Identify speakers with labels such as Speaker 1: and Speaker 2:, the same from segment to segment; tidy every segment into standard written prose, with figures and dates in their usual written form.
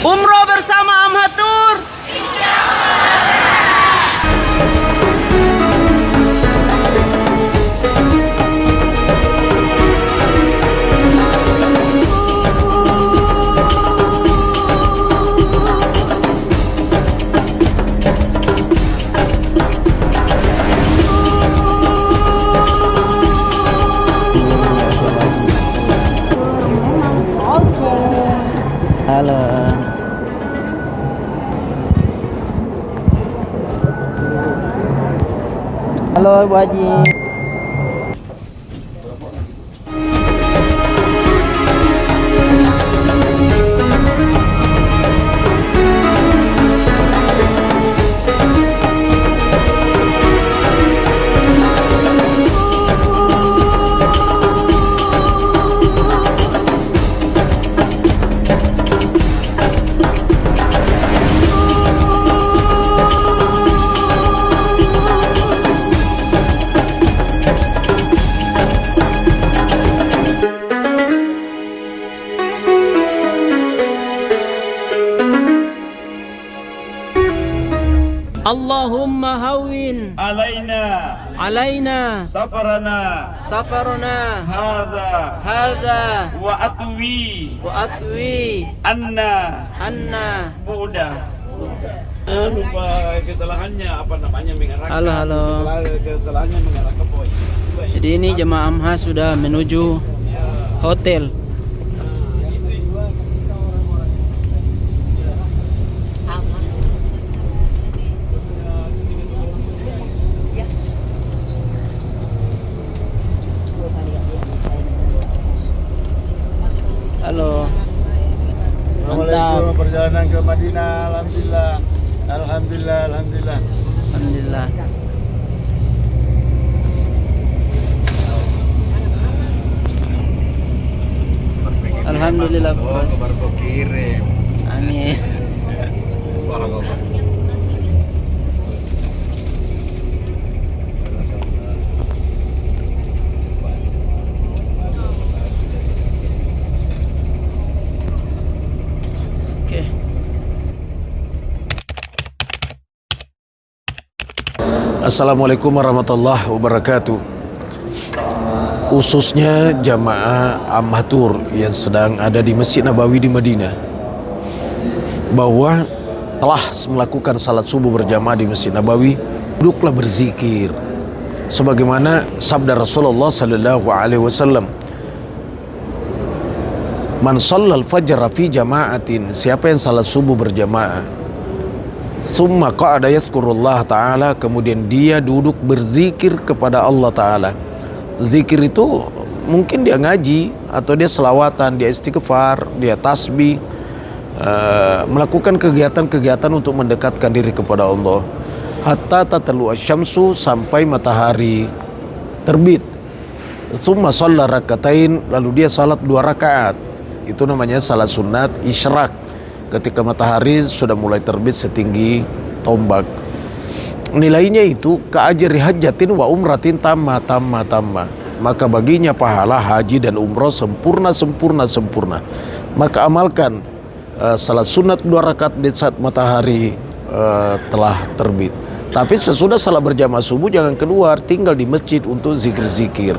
Speaker 1: Umroh bersama Amhatur.
Speaker 2: Halo. Halo Bu Haji. Allahumma hawin alaina safarana hadha
Speaker 3: wa atwi anna buda. Lupa kesalahannya apa namanya mengarah.
Speaker 2: Halo.
Speaker 3: Kesalahannya mengarah ke poin.
Speaker 2: Jadi ini jemaah Amha sudah menuju hotel. Halo.
Speaker 4: Assalamualaikum. Perjalanan ke Madinah, alhamdulillah.
Speaker 2: Alhamdulillah. Alhamdulillah bos.
Speaker 4: Baru kirim.
Speaker 2: Amin. Oke.
Speaker 5: Assalamualaikum warahmatullahi wabarakatuh. Khususnya jamaah Amhatur yang sedang ada di Masjid Nabawi di Madinah, bahwa telah melakukan salat subuh berjamaah di Masjid Nabawi, duduklah berzikir sebagaimana sabda Rasulullah sallallahu alaihi wasallam, man shallal fajr fi jama'atin, siapa yang salat subuh berjamaah, summa qa'ada yazkurullah ta'ala, kemudian dia duduk berzikir kepada Allah Ta'ala. Zikir itu mungkin dia ngaji, atau dia selawatan, dia istighfar, dia tasbih, melakukan kegiatan-kegiatan untuk mendekatkan diri kepada Allah. Hatta tatlu asyamsu, sampai matahari terbit. Summa shalla rakatain, lalu dia salat 2 rakaat. Itu namanya salat sunat isyraq, ketika matahari sudah mulai terbit setinggi tombak. Nilainya itu ka'ajri hajjatin wa umratin tamma. Maka baginya pahala haji dan umroh sempurna. Maka amalkan salat sunat 2 rakaat di saat matahari telah terbit. Tapi sesudah salat berjamaah subuh jangan keluar, tinggal di masjid untuk zikir-zikir.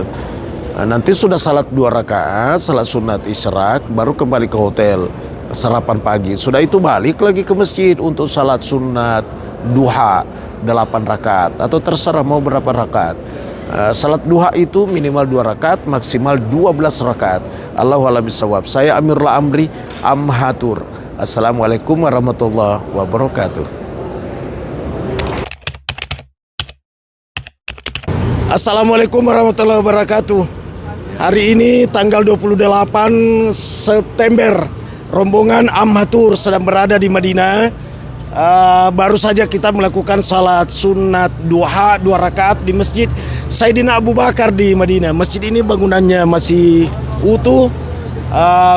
Speaker 5: Nanti sudah salat 2 rakaat, salat sunat isyraq, baru kembali ke hotel, sarapan pagi. Sudah itu balik lagi ke masjid untuk salat sunat duha 8 rakaat, atau terserah mau berapa rakaat. Salat duha itu minimal 2 rakaat, maksimal 12 rakaat. Allahu a'lam bishawab. Saya Amirul Amri Amhatur. Assalamualaikum warahmatullahi wabarakatuh. Assalamualaikum warahmatullahi wabarakatuh. Hari ini tanggal 28 September, rombongan Amhatur sedang berada di Madinah. Baru saja kita melakukan salat sunat duha 2 rakaat di Masjid Sayyidina Abu Bakar di Madinah. Masjid ini bangunannya masih utuh.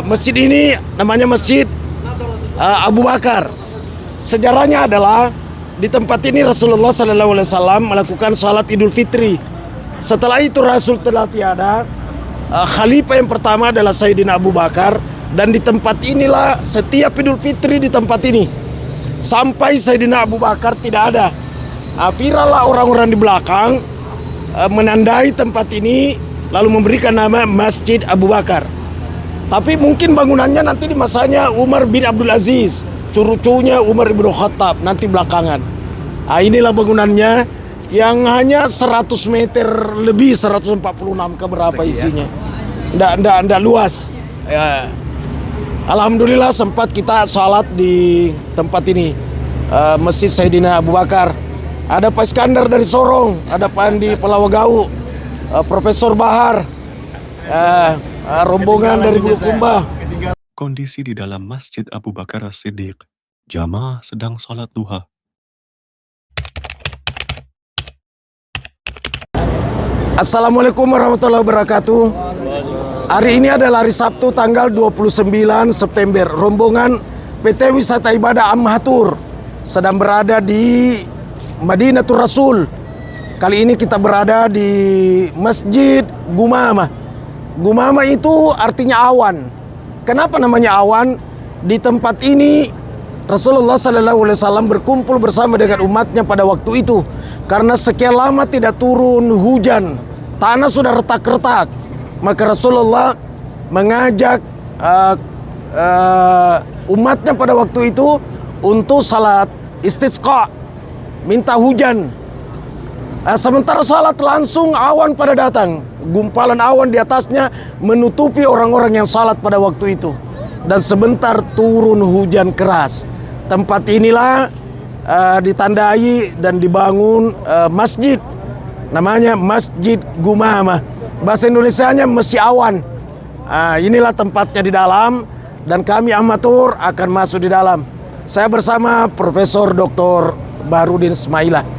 Speaker 5: Masjid ini namanya Masjid Abu Bakar. Sejarahnya adalah di tempat ini Rasulullah SAW melakukan salat Idul Fitri. Setelah itu Rasul telah tiada, khalifah yang pertama adalah Sayyidina Abu Bakar, dan di tempat inilah setiap Idul Fitri di tempat ini sampai Sayyidina Abu Bakar tidak ada. Virallah orang-orang di belakang menandai tempat ini lalu memberikan nama Masjid Abu Bakar. Tapi mungkin bangunannya nanti di masanya Umar bin Abdul Aziz, cucunya Umar bin Khattab nanti belakangan. Inilah bangunannya yang hanya 100 meter lebih, 146 ke berapa isinya. Nggak luas. Ya. Alhamdulillah sempat kita salat di tempat ini, Masjid Sayyidina Abu Bakar. Ada Pak Iskandar dari Sorong, ada Pak Andi Pelawagau, Profesor Bahar, rombongan dari Bulukumba.
Speaker 6: Kondisi di dalam Masjid Abu Bakar As-Siddiq. Jamaah sedang sholat duha.
Speaker 5: Assalamualaikum warahmatullahi wabarakatuh. Hari ini adalah hari Sabtu tanggal 29 September. Rombongan PT Wisata Ibadah Amhatur sedang berada di Madinatul Rasul. Kali ini kita berada di Masjid Gumamah. Gumamah itu artinya awan. Kenapa namanya awan? Di tempat ini Rasulullah SAW berkumpul bersama dengan umatnya pada waktu itu. Karena sekian lama tidak turun hujan, tanah sudah retak-retak, maka Rasulullah mengajak umatnya pada waktu itu untuk salat istisqa, minta hujan. Sementara salat langsung awan pada datang, gumpalan awan di atasnya menutupi orang-orang yang salat pada waktu itu, dan sebentar turun hujan keras. Tempat inilah ditandai dan dibangun masjid, namanya Masjid Gumamah. Bahasa Indonesianya Masjid Awan. Inilah tempatnya di dalam, dan kami amatur akan masuk di dalam. Saya bersama Profesor Dr. Baharudin Ismailah.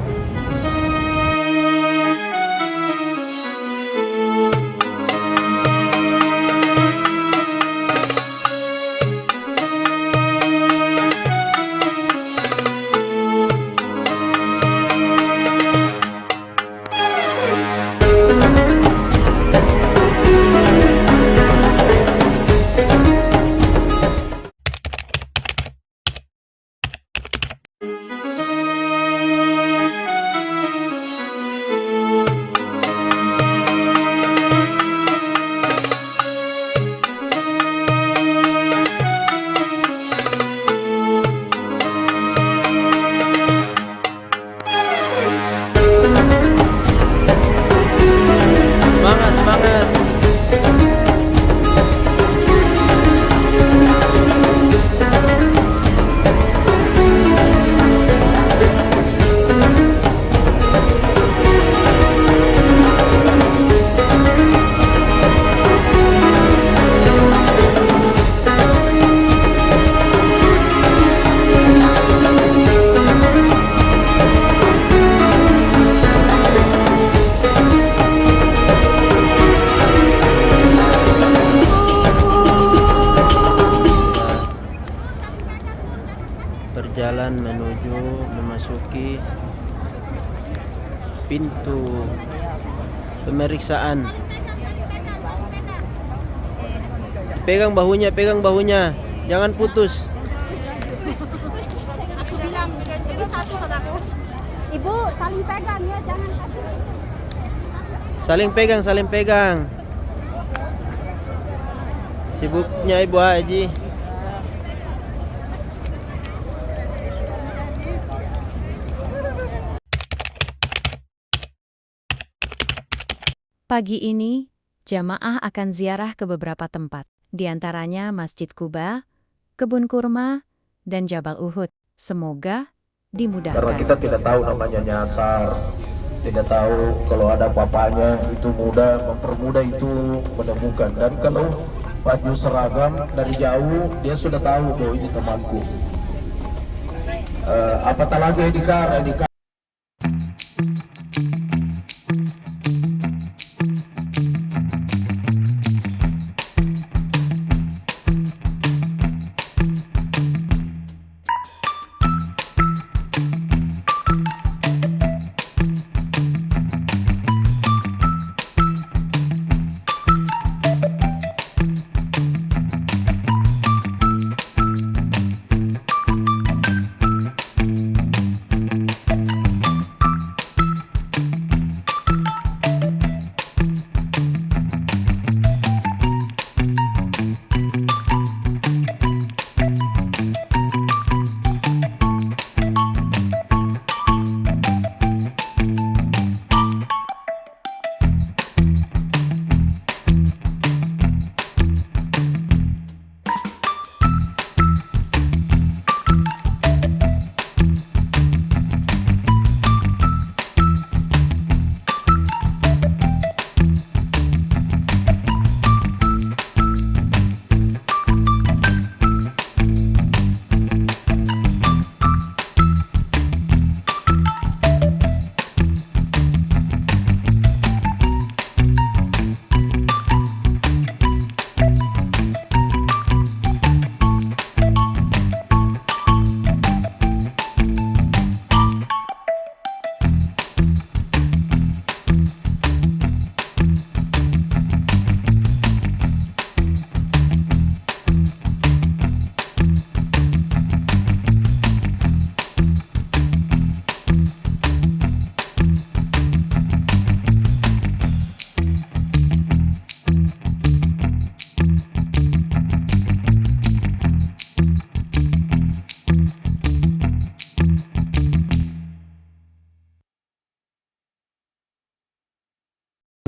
Speaker 2: Berjalan menuju memasuki pintu pemeriksaan. Pegang bahunya, jangan putus.
Speaker 7: Aku bilang lebih satu kataku. Ibu saling pegang ya, jangan satu.
Speaker 2: Saling pegang. Sibuknya Ibu Haji.
Speaker 8: Pagi ini, jamaah akan ziarah ke beberapa tempat, di antaranya Masjid Kuba, Kebun Kurma, dan Jabal Uhud. Semoga dimudahkan.
Speaker 5: Karena kita tidak tahu namanya nyasar, tidak tahu kalau ada papanya, itu mudah, mempermudah itu menemukan. Dan kalau baju seragam dari jauh, dia sudah tahu bahwa ini temanku. Apatah lagi Edikar.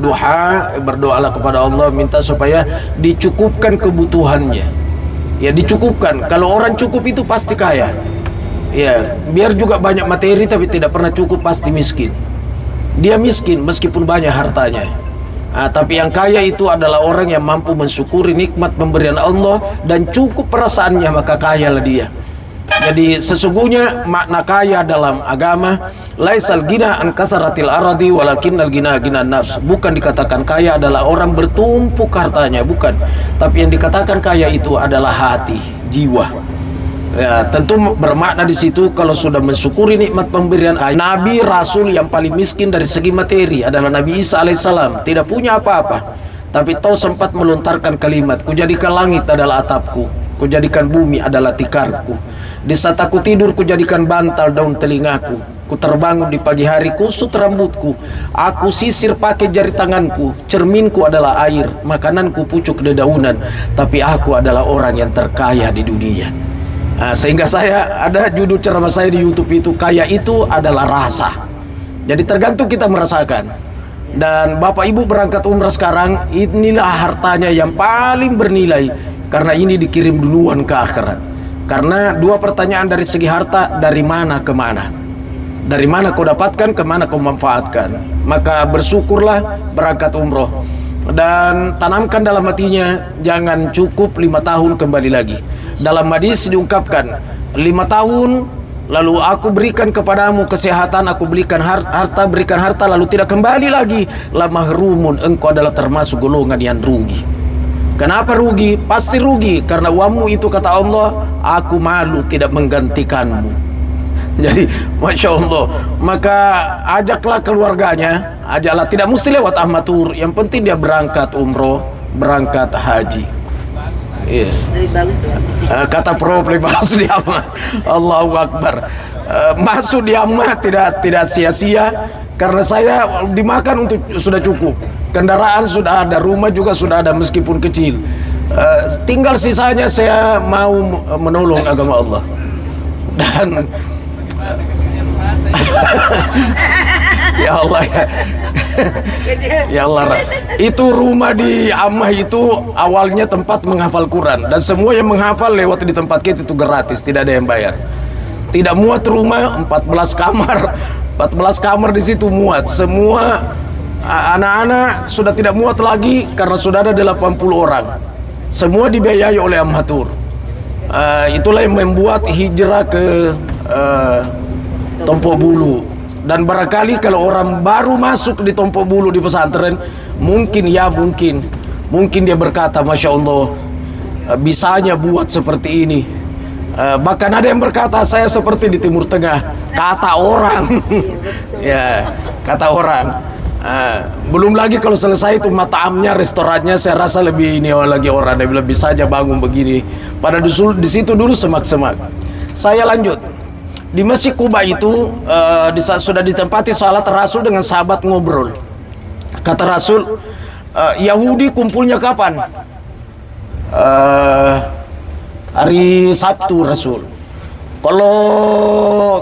Speaker 5: duha, berdoalah kepada Allah, minta supaya dicukupkan kebutuhannya. Ya, dicukupkan. Kalau orang cukup itu pasti kaya. Ya, biar juga banyak materi tapi tidak pernah cukup pasti miskin. Dia miskin meskipun banyak hartanya. Tapi yang kaya itu adalah orang yang mampu mensyukuri nikmat pemberian Allah dan cukup perasaannya, maka kayalah dia. Jadi sesungguhnya makna kaya dalam agama, laisal gina an kasaratil aradi walakinnal gina gina nafs. Bukan dikatakan kaya adalah orang bertumpuk hartanya, bukan. Tapi yang dikatakan kaya itu adalah hati, jiwa. Ya, tentu bermakna di situ kalau sudah mensyukuri nikmat pemberian Nabi Rasul yang paling miskin dari segi materi adalah Nabi Isa alaihissalam, tidak punya apa-apa, tapi toh sempat melontarkan kalimat, kujadikan langit adalah atapku, kujadikan bumi adalah tikarku, di saat aku tidur kujadikan bantal daun telingaku, ku terbangun di pagi hari kusut rambutku, aku sisir pakai jari tanganku, cerminku adalah air, makananku pucuk dedaunan, tapi aku adalah orang yang terkaya di dunia. Sehingga saya ada judul ceramah saya di YouTube itu, kaya itu adalah rasa. Jadi tergantung kita merasakan. Dan Bapak Ibu berangkat umrah sekarang, inilah hartanya yang paling bernilai, karena ini dikirim duluan ke akhirat. Karena dua pertanyaan dari segi harta, dari mana ke mana? Dari mana kau dapatkan, ke mana kau manfaatkan? Maka bersyukurlah berangkat umroh, dan tanamkan dalam hatinya, jangan cukup 5 tahun kembali lagi. Dalam hadis diungkapkan 5 tahun lalu aku berikan kepadamu kesehatan, aku berikan harta, berikan harta lalu tidak kembali lagi, la mahrumun, engkau adalah termasuk golongan yang rugi. Kenapa rugi? Pasti rugi karena uangmu itu, kata Allah, aku malu tidak menggantikanmu. Jadi Masya Allah, maka ajaklah keluarganya, ajaklah, tidak mesti lewat ahmatur, yang penting dia berangkat umroh, berangkat haji. Iya. Kata Prof lebih bagus di amma. Allahu Akbar. Masuk di amma tidak sia-sia, karena saya dimakan untuk sudah cukup. Kendaraan sudah ada, rumah juga sudah ada meskipun kecil. Tinggal sisanya saya mau menolong agama Allah. Dan ya Allah ya. Ya Allah, itu rumah di Ammah itu awalnya tempat menghafal Quran, dan semua yang menghafal lewat di tempat kita itu gratis, tidak ada yang bayar. Tidak muat rumah, 14 kamar, 14 kamar di situ muat. Semua anak-anak sudah tidak muat lagi karena sudah ada 80 orang. Semua dibiayai oleh Amhatur. Itulah yang membuat hijrah ke Tompo Bulu. Dan barangkali kalau orang baru masuk di Tompo Bulu di pesantren, mungkin dia berkata, Masya Allah, bisanya buat seperti ini. Bahkan ada yang berkata, saya seperti di Timur Tengah, kata orang. Ya, kata orang. Belum lagi kalau selesai itu mataamnya, restorannya, saya rasa lebih ini lagi orang, dia bilang bisa aja bangun begini. Pada di situ dulu semak-semak. Saya lanjut. Di Masjid Kuba itu sudah ditempati salat Rasul dengan sahabat ngobrol. Kata Rasul, Yahudi kumpulnya kapan? Hari Sabtu Rasul. Kalau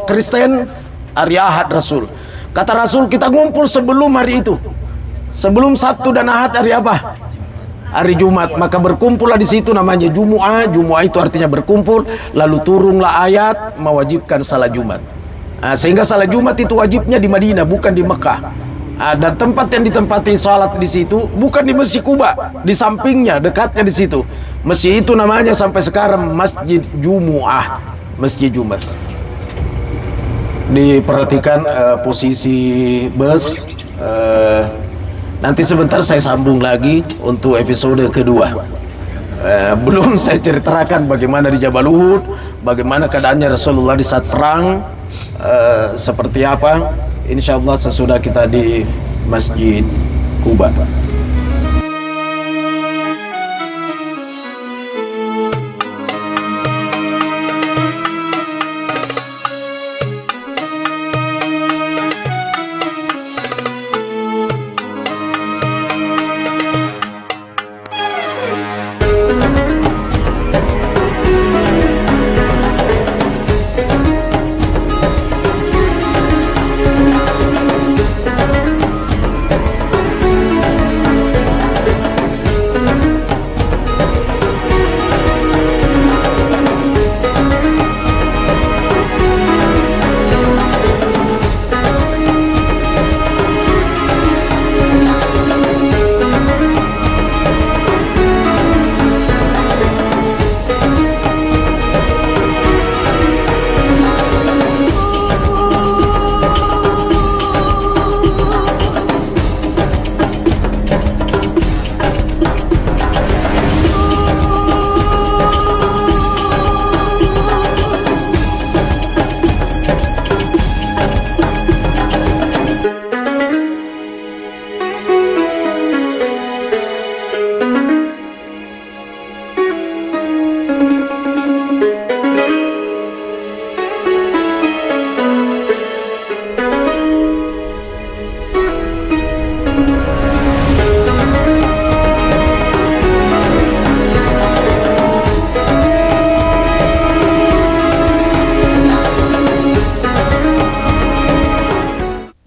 Speaker 5: Kristen hari Ahad Rasul. Kata Rasul, kita ngumpul sebelum hari itu. Sebelum Sabtu dan Ahad hari apa? Hari Jumat. Maka berkumpullah di situ, namanya Jumu'ah. Jumu'ah itu artinya berkumpul. Lalu turunlah ayat mewajibkan salat Jumat. Sehingga salat Jumat itu wajibnya di Madinah, bukan di Mekah. Dan tempat yang ditempati salat di situ bukan di Masjid Kuba, di sampingnya, dekatnya di situ. Masjid itu namanya sampai sekarang Masjid Jumu'ah, Masjid Jumat. Diperhatikan posisi bus. Nanti sebentar saya sambung lagi untuk episode kedua. Belum saya ceritakan bagaimana di Jabal Uhud, bagaimana keadaannya Rasulullah di saat perang, seperti apa. Insya Allah sesudah kita di Masjid Kuba.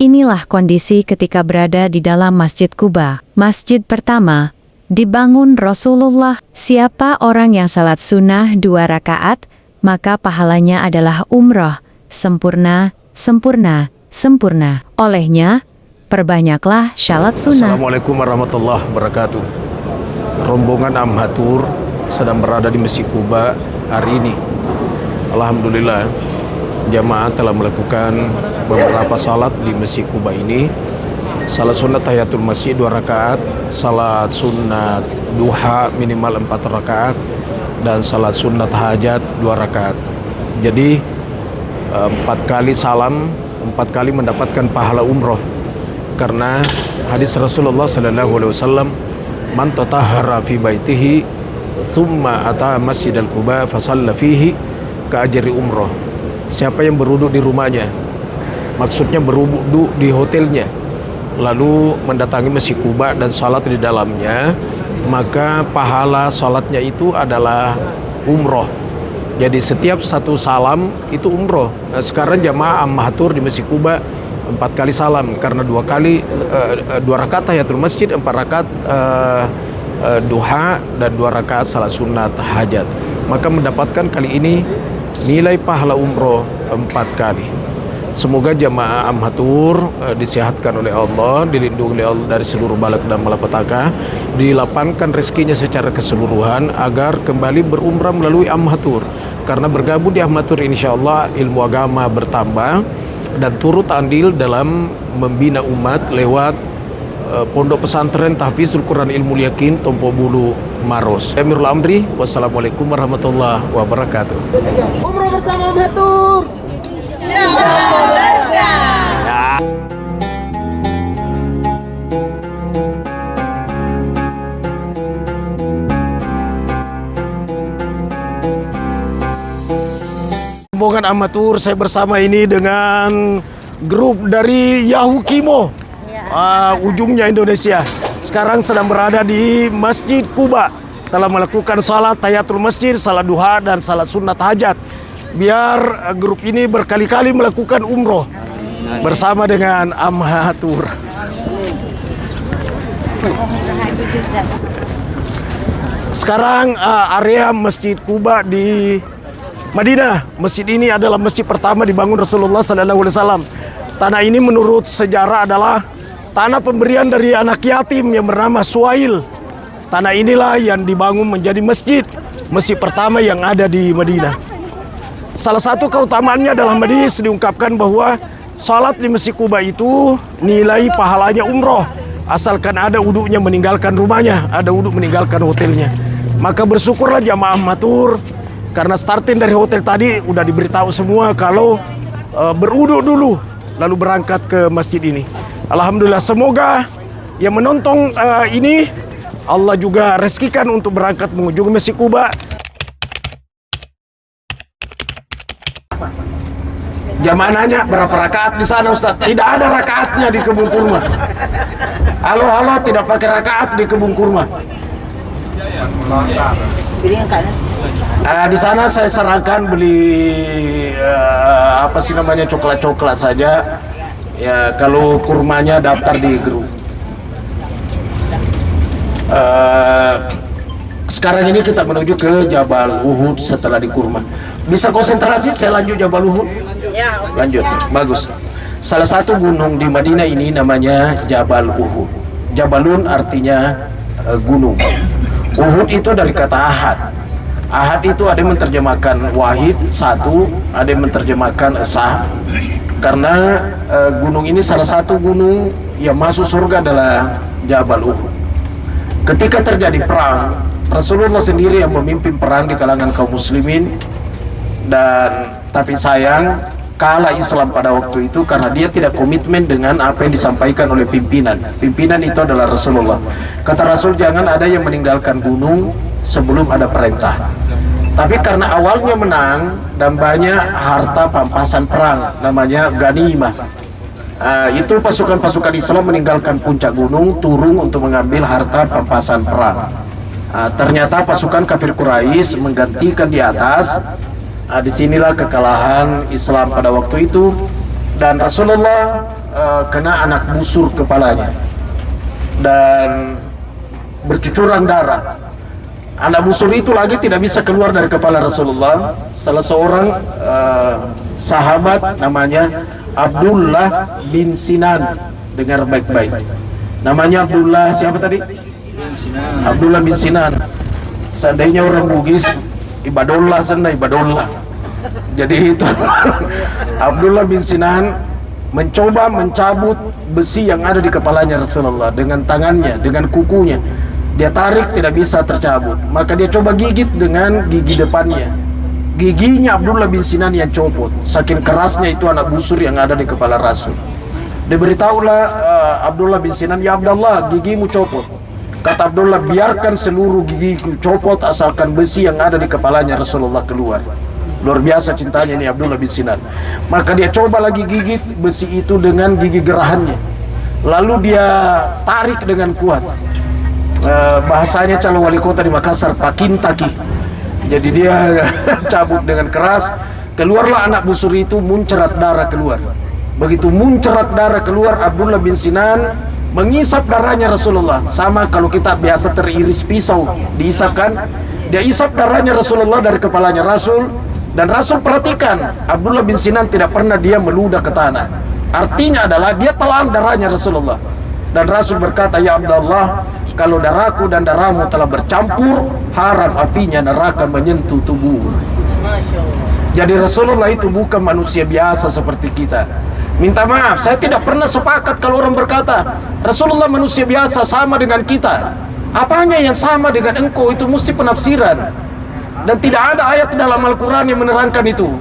Speaker 8: Inilah kondisi ketika berada di dalam Masjid Quba. Masjid pertama dibangun Rasulullah. Siapa orang yang salat sunnah 2 rakaat, maka pahalanya adalah umroh, sempurna, sempurna, sempurna. Olehnya, perbanyaklah syalat sunnah.
Speaker 5: Assalamualaikum warahmatullahi wabarakatuh. Rombongan Amhatur sedang berada di Masjid Quba hari ini. Alhamdulillah, jamaah telah melakukan beberapa salat di Masjid Quba ini. Salat sunat tahiyatul masjid 2 rakaat, salat sunat duha minimal 4 rakaat, dan salat sunat hajat 2 rakaat. Jadi 4 kali salam, 4 kali mendapatkan pahala umroh. Karena hadis Rasulullah SAW, man tatahhara fi baitihi thumma ata masjidal Quba fasalla fihi ka ajri umroh. Siapa yang berwudu di rumahnya, maksudnya berwudu di hotelnya, lalu mendatangi Masjid Quba dan salat di dalamnya, maka pahala salatnya itu adalah umroh. Jadi setiap satu salam itu umroh. Nah, sekarang jamaah Amhatur di Masjid Quba 4 kali salam, karena 2 rakaat tahiyatul masjid, 4 rakaat duha, dan 2 rakaat salat sunat hajat. Maka mendapatkan kali ini nilai pahala umroh 4 kali. Semoga jamaah Amhatur disehatkan oleh Allah, dilindungi oleh Allah dari seluruh balak dan malapetaka, dilapangkan rezekinya secara keseluruhan agar kembali berumrah melalui Amhatur. Karena bergabung di Amhatur insyaallah ilmu agama bertambah dan turut andil dalam membina umat lewat Pondok Pesantren Tahfizul Quran Ilmu Yakin Tompo Bulu Maros. Amirul Amri, wassalamualaikum warahmatullahi wabarakatuh.
Speaker 1: Umroh bersama Amhatur.
Speaker 5: Rombongan Amhatur, saya bersama ini dengan grup dari Yahoo Kimo, ujungnya Indonesia. Sekarang sedang berada di Masjid Quba, telah melakukan salat tahiyatul masjid, salat duha, dan salat sunat hajat. Biar grup ini berkali-kali melakukan umroh bersama dengan Amhatur. Sekarang area Masjid Quba di Madinah. Masjid ini adalah masjid pertama dibangun Rasulullah SAW. Tanah ini menurut sejarah adalah tanah pemberian dari anak yatim yang bernama Suhail. Tanah inilah yang dibangun menjadi masjid pertama yang ada di Madinah. Salah satu keutamaannya dalam hadis diungkapkan bahwa salat di Masjid Quba itu nilai pahalanya umroh, asalkan ada wudhunya meninggalkan rumahnya, ada wudhu meninggalkan hotelnya. Maka bersyukurlah jamaah Amhatur, karena starting dari hotel tadi udah diberitahu semua kalau berwudhu dulu lalu berangkat ke masjid ini. Alhamdulillah, semoga yang menonton ini Allah juga rezekikan untuk berangkat mengunjungi Masjid Quba. Jamaah nanya berapa rakaat di sana, Ustaz? Tidak ada rakaatnya di kebun kurma. Halo, tidak pakai rakaat di kebun kurma. Di sana saya sarankan beli coklat saja. Ya, kalau kurmanya daftar di grup. Sekarang ini kita menuju ke Jabal Uhud setelah di kurma. Bisa konsentrasi, saya lanjut Jabal Uhud. Lanjut, bagus. Salah satu gunung di Madinah ini namanya Jabal Uhud. Jabalun artinya gunung. Uhud itu dari kata ahad. Ahad itu ada yang menerjemahkan wahid, satu, ada yang menerjemahkan esah. Karena gunung ini salah satu gunung yang masuk surga adalah Jabal Uhud. Ketika terjadi perang, Rasulullah sendiri yang memimpin perang di kalangan kaum muslimin, dan tapi sayang kalah Islam pada waktu itu karena dia tidak komitmen dengan apa yang disampaikan oleh pimpinan. Pimpinan itu adalah Rasulullah. Kata Rasul, jangan ada yang meninggalkan gunung sebelum ada perintah. Tapi karena awalnya menang dan banyak harta pampasan perang, namanya ghanimah, itu pasukan-pasukan Islam meninggalkan puncak gunung, turun untuk mengambil harta pampasan perang. Ternyata pasukan kafir Quraisy menggantikan di atas. Disinilah kekalahan Islam pada waktu itu. dan Rasulullah kena anak busur kepalanya dan bercucuran darah. Anak busur itu lagi tidak bisa keluar dari kepala Rasulullah. Salah seorang sahabat namanya Abdullah bin Sinan. Dengar baik-baik. Namanya Abdullah siapa tadi? Abdullah bin Sinan. Seandainya orang Bugis, Ibadullah sana Ibadullah. Jadi itu Abdullah bin Sinan mencoba mencabut besi yang ada di kepalanya Rasulullah dengan tangannya, dengan kukunya. Dia tarik, tidak bisa tercabut. Maka dia coba gigit dengan gigi depannya. Giginya Abdullah bin Sinan yang copot. Saking kerasnya itu anak busur yang ada di kepala Rasul. Diberitahulah Abdullah bin Sinan, "Ya Abdullah, gigimu copot." Kata Abdullah, "Biarkan seluruh gigiku copot asalkan besi yang ada di kepalanya Rasulullah keluar." Luar biasa cintanya ini Abdullah bin Sinan. Maka dia coba lagi gigit besi itu dengan gigi gerahannya. Lalu dia tarik dengan kuat. Bahasanya calon wali kota di Makassar, pakintaki. Jadi dia cabut dengan keras. Keluarlah anak busur itu, muncrat darah keluar. Begitu muncrat darah keluar, Abdullah bin Sinan mengisap darahnya Rasulullah. Sama kalau kita biasa teriris pisau, diisapkan. Dia isap darahnya Rasulullah dari kepalanya Rasul. Dan Rasul perhatikan, Abdullah bin Sinan tidak pernah dia meludah ke tanah. Artinya adalah dia telan darahnya Rasulullah. Dan Rasul berkata, "Ya Abdullah, kalau darahku dan darahmu telah bercampur, haram apinya neraka menyentuh tubuh." Jadi Rasulullah itu bukan manusia biasa seperti kita. Minta maaf, saya tidak pernah sepakat kalau orang berkata Rasulullah manusia biasa sama dengan kita. Apanya yang sama dengan engkau itu mesti penafsiran. Dan tidak ada ayat dalam Al-Quran yang menerangkan itu.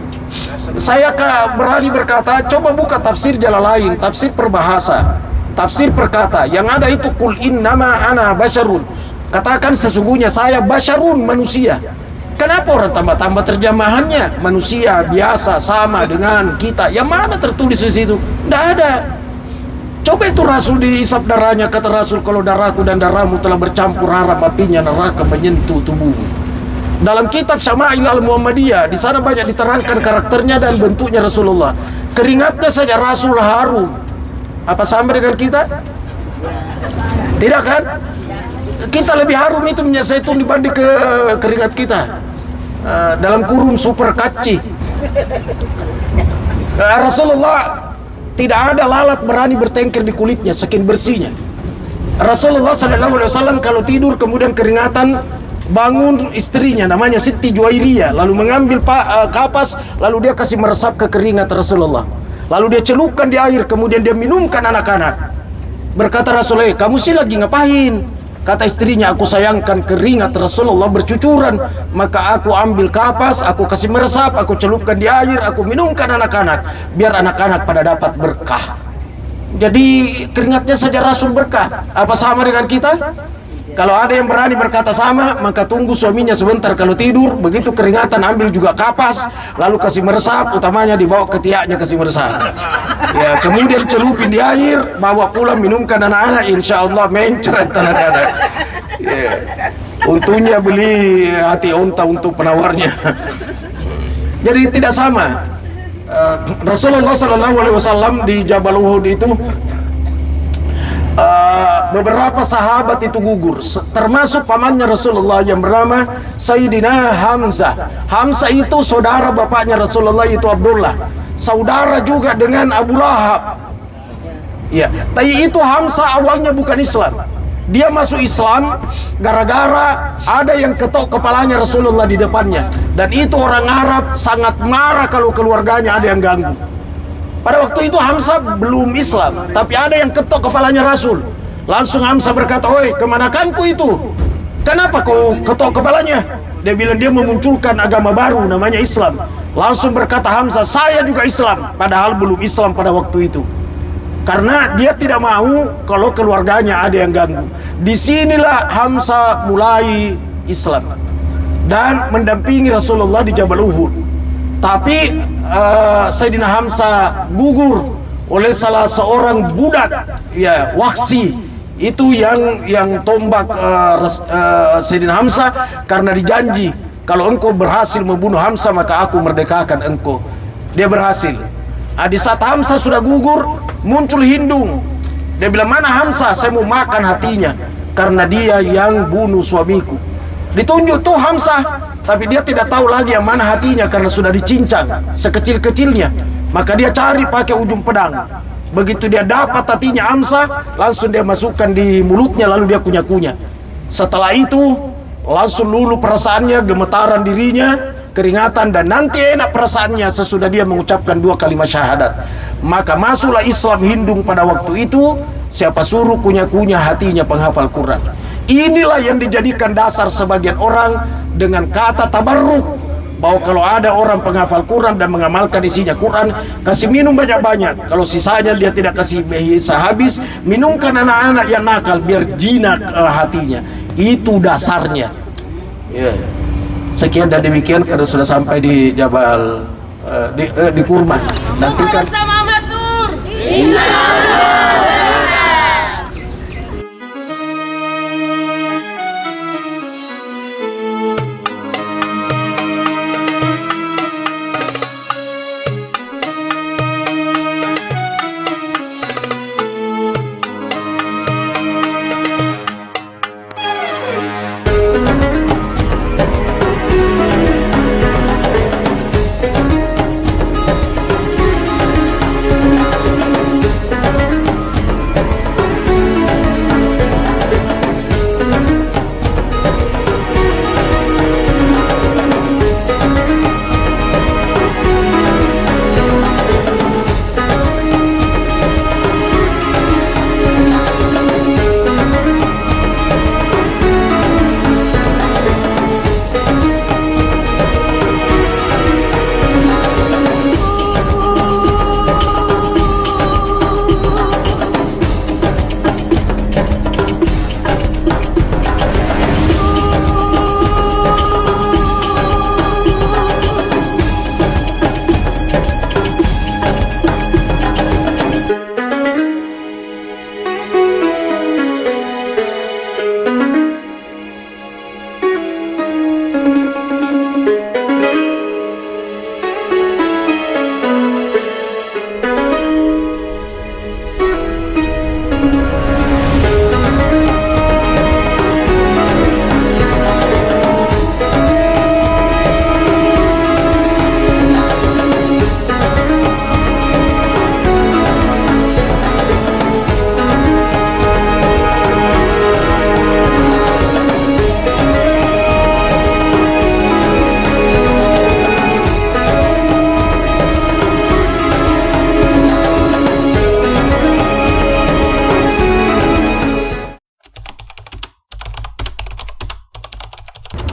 Speaker 5: Saya berani berkata, coba buka tafsir Jalalain, tafsir perbahasa, tafsir perkata. Yang ada itu kul innama ana basyarun. Katakan sesungguhnya saya basyarun, manusia. Kenapa orang tambah-tambah terjemahannya? Manusia biasa sama dengan kita. Yang mana tertulis di situ? Tidak ada. Coba itu Rasul diisap darahnya, kata Rasul, kalau darahku dan darahmu telah bercampur, haram apinya neraka menyentuh tubuhmu. Dalam kitab Syama'il al-Muhammadiyah, di sana banyak diterangkan karakternya dan bentuknya Rasulullah. Keringatnya saja Rasul harum. Apa sama dengan kita? Tidak kan? Kita lebih harum itu minyak zaitun dibanding ke keringat kita. Dalam kurung super kaci. Rasulullah tidak ada lalat berani bertengker di kulitnya, saking bersihnya. Rasulullah SAW kalau tidur kemudian keringatan, bangun istrinya namanya Siti Juwairiyah, lalu mengambil kapas, lalu dia kasih meresap ke keringat Rasulullah, lalu dia celupkan di air, kemudian dia minumkan anak-anak. Berkata Rasulullah, "Kamu sih lagi ngapain?" Kata istrinya, "Aku sayangkan keringat Rasulullah bercucuran, maka aku ambil kapas, aku kasih meresap, aku celupkan di air, aku minumkan anak-anak, biar anak-anak pada dapat berkah." Jadi keringatnya saja Rasul berkah. Apa sama dengan kita? Kalau ada yang berani berkata sama, maka tunggu suaminya sebentar kalau tidur, begitu keringatan ambil juga kapas, lalu kasih meresap, utamanya dibawa ke tiaknya kasih meresap. Ya, kemudian celupin di air, bawa pulang minumkan anak-anak, insya Allah mencret anak-anak. Ya. Untungnya beli hati unta untuk penawarnya. Jadi tidak sama. Rasulullah SAW di Jabal Uhud itu beberapa sahabat itu gugur, termasuk pamannya Rasulullah yang bernama Sayyidina Hamzah. Hamzah itu saudara bapaknya Rasulullah, itu Abdullah, saudara juga dengan Abu Lahab. Ya, tapi itu Hamzah awalnya bukan Islam. Dia masuk Islam gara-gara ada yang ketok kepalanya Rasulullah di depannya, dan itu orang Arab sangat marah kalau keluarganya ada yang ganggu. Pada waktu itu Hamzah belum Islam, tapi ada yang ketok kepalanya Rasul. Langsung Hamzah berkata, "Oi, kemanakanku itu? Kenapa kau ketok kepalanya?" Dia bilang dia memunculkan agama baru namanya Islam. Langsung berkata Hamzah, "Saya juga Islam," padahal belum Islam pada waktu itu. Karena dia tidak mau kalau keluarganya ada yang ganggu. Disinilah Hamzah mulai Islam dan mendampingi Rasulullah di Jabal Uhud. Tapi Sayyidina Hamzah gugur oleh salah seorang budak, ya, Waksi. Itu yang tombak Sayyidina Hamzah karena dijanji, kalau engkau berhasil membunuh Hamzah maka aku merdekakan engkau. Dia berhasil. Di saat Hamzah sudah gugur, muncul Hindung. Dia bilang, mana Hamzah? Saya mau makan hatinya, karena dia yang bunuh suamiku. Ditunjuk tuh Hamzah, tapi dia tidak tahu lagi yang mana hatinya karena sudah dicincang sekecil-kecilnya. Maka dia cari pakai ujung pedang. Begitu dia dapat hatinya Hamzah, langsung dia masukkan di mulutnya, lalu dia kunyah-kunyah. Setelah itu langsung luluh perasaannya, gemetaran dirinya, keringatan, dan nanti enak perasaannya sesudah dia mengucapkan 2 kalimat syahadat. Maka masuklah Islam Hindung pada waktu itu. Siapa suruh kunyah-kunyah hatinya penghafal Quran. Inilah yang dijadikan dasar sebagian orang dengan kata tabarruk, bahwa kalau ada orang penghafal Quran dan mengamalkan isinya Quran, kasih minum banyak-banyak. Kalau sisanya dia tidak kasih bisa habis, minumkan anak-anak yang nakal biar jinak hatinya. Itu dasarnya. Sekian dan demikian karena sudah sampai di Jabal di Kurma. Nantikan
Speaker 1: Bersama Matur.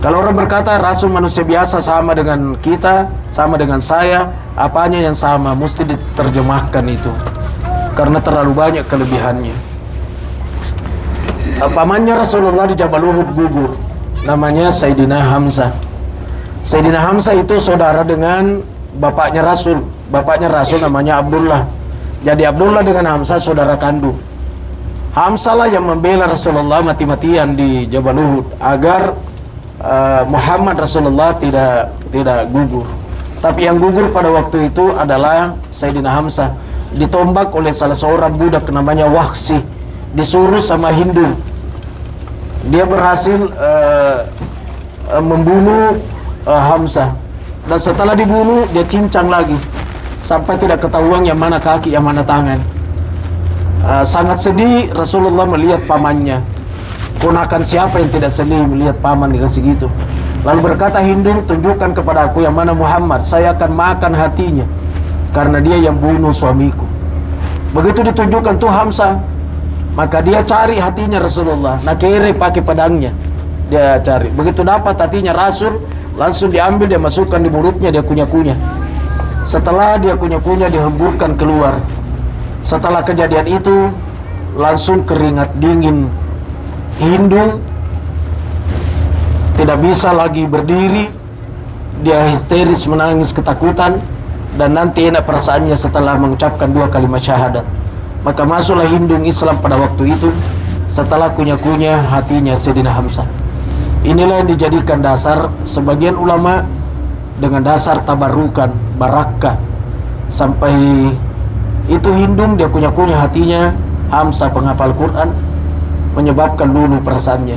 Speaker 5: Kalau orang berkata Rasul manusia biasa sama dengan kita, sama dengan saya, apanya yang sama? Mesti diterjemahkan itu, karena terlalu banyak kelebihannya. Pamannya Rasulullah di Jabal Uhud gugur, namanya Sayyidina Hamzah. Sayyidina Hamzah itu saudara dengan bapaknya Rasul. Bapaknya Rasul namanya Abdullah. Jadi Abdullah dengan Hamzah saudara kandung. Hamzah lah yang membela Rasulullah mati-matian di Jabal Uhud agar Muhammad Rasulullah tidak gugur. Tapi yang gugur pada waktu itu adalah Sayyidina Hamzah, ditombak oleh salah seorang budak namanya Wahsi, disuruh sama Hindu. Dia berhasil membunuh Hamzah, dan setelah dibunuh dia cincang lagi sampai tidak ketahuan yang mana kaki yang mana tangan. Sangat sedih Rasulullah melihat pamannya. Ponakan siapa yang tidak sedih melihat paman dikasih gitu? Lalu berkata Hindu, tunjukkan kepada aku yang mana Muhammad, saya akan makan hatinya, karena dia yang bunuh suamiku. Begitu ditunjukkan tuh Hamzah, maka dia cari hatinya Rasulullah. Nah kiri pakai pedangnya, dia cari. Begitu dapat hatinya Rasul, langsung diambil, dia masukkan di mulutnya, dia kunyah-kunyah. Setelah dia kunyah-kunyah, dihemburkan keluar. Setelah kejadian itu, langsung keringat dingin Hindu, tidak bisa lagi berdiri. Dia histeris menangis ketakutan, dan nanti enak perasaannya setelah mengucapkan 2 kalimat syahadat. Maka masuklah Hindu Islam pada waktu itu, setelah kunyah-kunyah hatinya Sayyidina Hamzah. Inilah yang dijadikan dasar sebagian ulama dengan dasar tabarukan, barakah. Sampai itu Hindum dia kunyah-kunyah hatinya. Hamzah penghafal Quran, menyebabkan luluh perasaannya.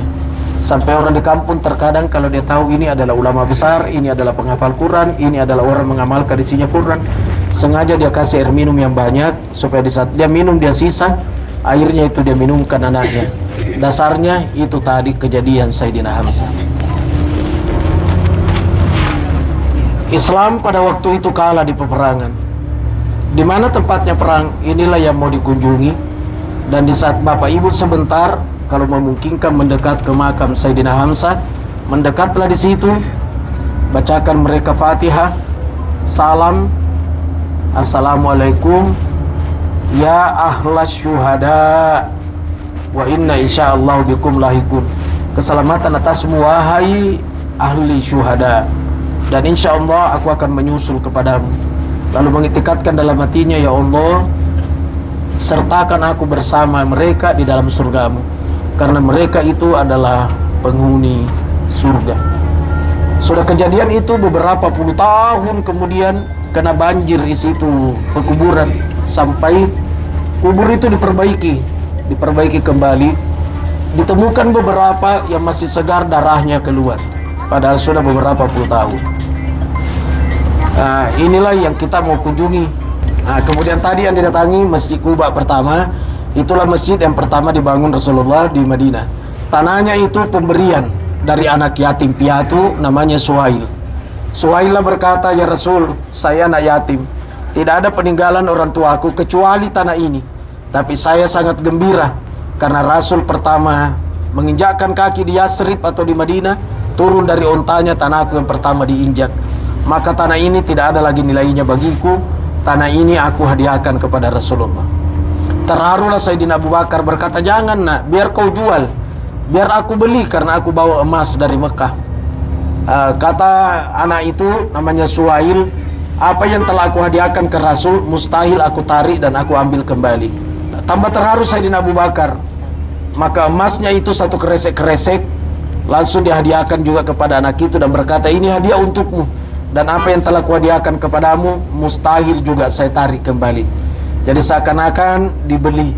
Speaker 5: Sampai orang di kampung terkadang kalau dia tahu ini adalah ulama besar, ini adalah penghafal Quran, ini adalah orang mengamalkan isinya Quran, sengaja dia kasih air minum yang banyak, supaya di saat dia minum dia sisa, airnya itu dia minumkan anaknya. Dasarnya itu tadi kejadian Sayyidina Hamzah. Islam pada waktu itu kalah di peperangan. Di mana tempatnya perang, inilah yang mau dikunjungi. Dan di saat bapak ibu sebentar, kalau memungkinkan mendekat ke makam Sayyidina Hamzah, mendekatlah di situ, bacakan mereka Fatihah, salam, Assalamualaikum ya ahlas syuhada wa inna insyaallah bikum lahikun. Keselamatan atasmu wahai ahli syuhada, dan insyaallah aku akan menyusul kepadamu. Lalu mengitikadkan dalam hatinya, ya Allah, sertakan aku bersama mereka di dalam surgamu, karena mereka itu adalah penghuni surga. Sudah kejadian itu beberapa puluh tahun kemudian kena banjir di situ pekuburan, sampai kubur itu diperbaiki kembali. Ditemukan beberapa yang masih segar darahnya keluar, padahal sudah beberapa puluh tahun. Nah, inilah yang kita mau kunjungi. Nah, kemudian tadi yang didatangi Masjid Quba pertama, itulah masjid yang pertama dibangun Rasulullah di Madinah. Tanahnya itu pemberian dari anak yatim piatu namanya Suhail. Suhaillah berkata, ya Rasul, saya anak yatim, tidak ada peninggalan orang tuaku kecuali tanah ini. Tapi saya sangat gembira karena Rasul pertama menginjakkan kaki di Yasrib atau di Madinah, turun dari ontanya tanahku yang pertama diinjak. Maka tanah ini tidak ada lagi nilainya bagiku. Tanah ini aku hadiahkan kepada Rasulullah. Terharulah Sayyidina Abu Bakar, berkata, jangan nak, biar kau jual, biar aku beli, karena aku bawa emas dari Mekah. Kata anak itu namanya Suhail, apa yang telah aku hadiahkan ke Rasul mustahil aku tarik dan aku ambil kembali. Tambah terharu Sayyidina Abu Bakar, maka emasnya itu satu kresek-kresek langsung dihadiahkan juga kepada anak itu dan berkata, ini hadiah untukmu, dan apa yang telah kuhadiahkan kepadamu mustahil juga saya tarik kembali. Jadi seakan-akan dibeli.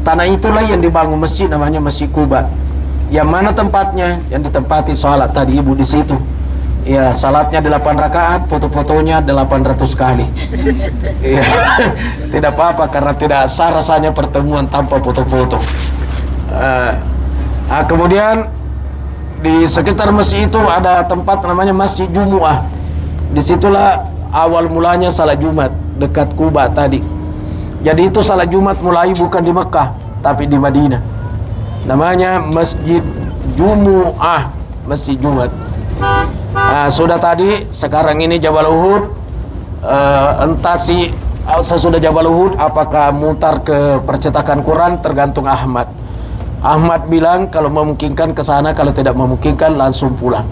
Speaker 5: Tanah itulah yang dibangun masjid namanya Masjid Quba. Yang mana tempatnya? Yang ditempati salat tadi ibu di situ. Ya, salatnya 8 rakaat, foto-fotonya 800 kali. Ya, tidak apa-apa karena tidak sah rasanya pertemuan tanpa foto-foto. Kemudian di sekitar masjid itu ada tempat namanya Masjid Jumu'ah. Disitulah awal mulanya salat Jumat dekat Quba tadi. Jadi itu salat Jumat mulai bukan di Mekah tapi di Madinah. Namanya Masjid Jumu'ah, Masjid Jumat. Sudah tadi, sekarang ini Jabal Uhud. Entah sesudah Jabal Uhud apakah mutar ke percetakan Quran, tergantung Ahmad. Ahmad bilang kalau memungkinkan ke sana, kalau tidak memungkinkan langsung pulang.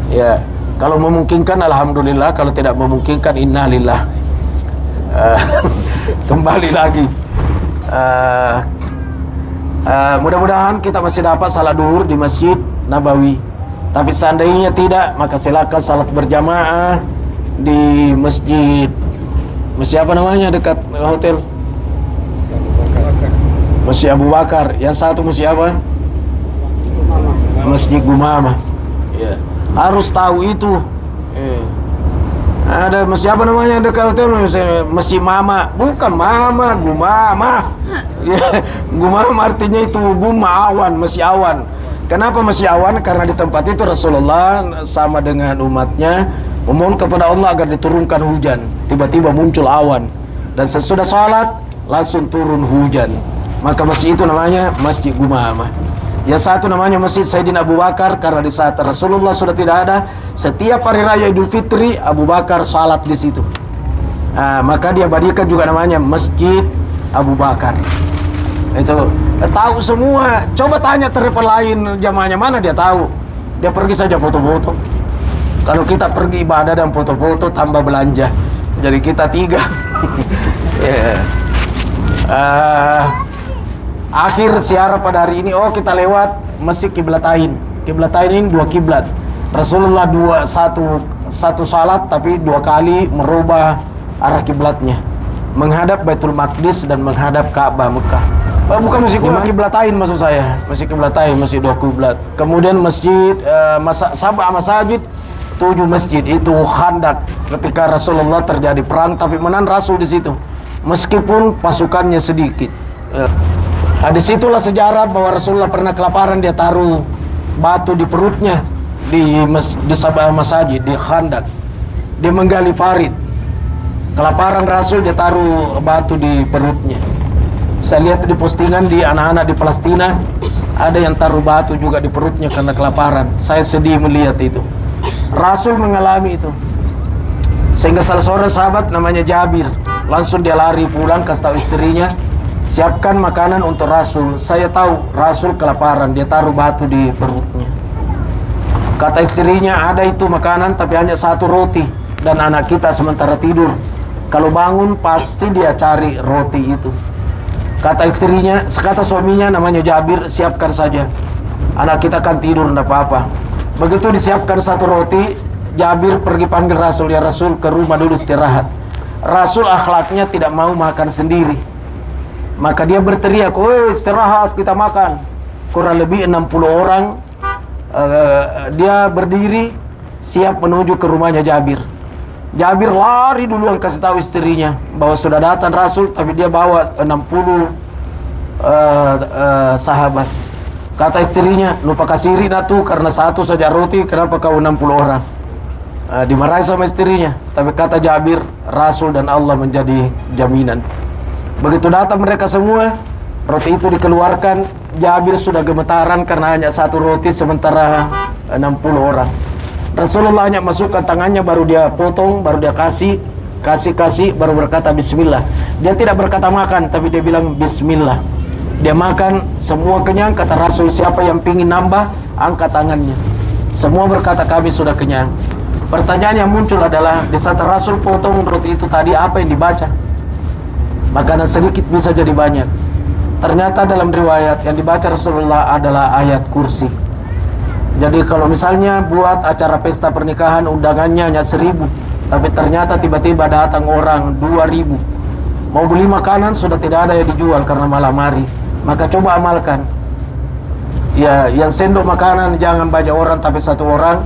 Speaker 5: Ya. Kalau memungkinkan alhamdulillah, kalau tidak memungkinkan innalillah. Kembali lagi. Mudah-mudahan kita masih dapat salat duhur di Masjid Nabawi. Tapi seandainya tidak, maka silakan salat berjamaah di masjid apa namanya dekat hotel? Masjid Abu Bakar. Yang satu masjid apa? Masjid Gumamah. Ya. Harus tahu itu. Ada masjid apa namanya dekat hotel? Masjid Mama. Bukan Mama, Gumamah. Ya, Gumamah artinya itu guma awan, masjid awan. Kenapa masjid awan? Karena di tempat itu Rasulullah sama dengan umatnya memohon kepada Allah agar diturunkan hujan. Tiba-tiba muncul awan dan sesudah salat langsung turun hujan. Maka masjid itu namanya Masjid Gumamah. Yang satu namanya Masjid Sayyidina Abu Bakar karena di saat Rasulullah sudah tidak ada, setiap hari raya Idul Fitri Abu Bakar salat di situ. Maka dia badikan juga namanya Masjid Abu Bakar. Itu tahu semua. Coba tanya terdepan lain jamaahnya mana, dia tahu. Dia pergi saja foto-foto. Kalau kita pergi ibadah dan foto-foto tambah belanja. Jadi kita 3. Akhir siara pada hari ini, kita lewat Masjid Qiblatain. Qiblatain ini 2 kiblat. Rasulullah satu salat tapi 2 kali merubah arah kiblatnya, menghadap Baitul Maqdis dan menghadap Ka'bah Mekah. Bukan masjid kiblatain maksud saya, masjid kiblatain, masjid 2 kiblat. Kemudian masjid sab'a masajid, 7 masjid itu khandak ketika Rasulullah terjadi perang, tapi menang Rasul di situ meskipun pasukannya sedikit. Disitulah sejarah bahwa Rasulullah pernah kelaparan, dia taruh batu di perutnya di sab'a masajid, di khandak. Dia menggali farid, kelaparan Rasul, dia taruh batu di perutnya. Saya lihat di postingan di anak-anak di Palestina, ada yang taruh batu juga di perutnya karena kelaparan. Saya sedih melihat itu. Rasul mengalami itu. Sehingga salah seorang sahabat namanya Jabir, langsung dia lari pulang, kasih tahu istrinya, siapkan makanan untuk Rasul. Saya tahu Rasul kelaparan, dia taruh batu di perutnya. Kata istrinya, ada itu makanan tapi hanya 1 roti, dan anak kita sementara tidur. Kalau bangun pasti dia cari roti itu. Kata istrinya, kata suaminya namanya Jabir, siapkan saja, anak kita kan tidur, tidak apa-apa. Begitu disiapkan 1 roti, Jabir pergi panggil Rasul, ya Rasul ke rumah dulu istirahat. Rasul akhlaknya tidak mau makan sendiri, maka dia berteriak, woi istirahat, kita makan. Kurang lebih 60 orang, dia berdiri siap menuju ke rumahnya Jabir. Jabir lari duluan kasih tahu istrinya bahwa sudah datang Rasul, tapi dia bawa 60 sahabat. Kata istrinya, lupa kasiri datu karena 1 saja roti, kenapa kau 60 orang? Dimarahi sama istrinya, tapi kata Jabir, Rasul dan Allah menjadi jaminan. Begitu datang mereka semua, roti itu dikeluarkan, Jabir sudah gemetaran karena hanya 1 roti sementara 60 orang. Rasulullah hanya masukkan tangannya, baru dia potong, baru dia kasih, baru berkata Bismillah. Dia tidak berkata makan, tapi dia bilang Bismillah. Dia makan, semua kenyang. Kata Rasul, siapa yang pingin nambah, angkat tangannya. Semua berkata kami sudah kenyang. Pertanyaan yang muncul adalah, di saat Rasul potong roti itu tadi, apa yang dibaca? Makanan sedikit bisa jadi banyak. Ternyata dalam riwayat yang dibaca Rasulullah adalah ayat kursi. Jadi kalau misalnya buat acara pesta pernikahan, undangannya hanya 1000, tapi ternyata tiba-tiba datang orang 2000. Mau beli makanan sudah tidak ada yang dijual karena malam hari. Maka coba amalkan. Ya, yang sendok makanan jangan banyak orang tapi 1 orang,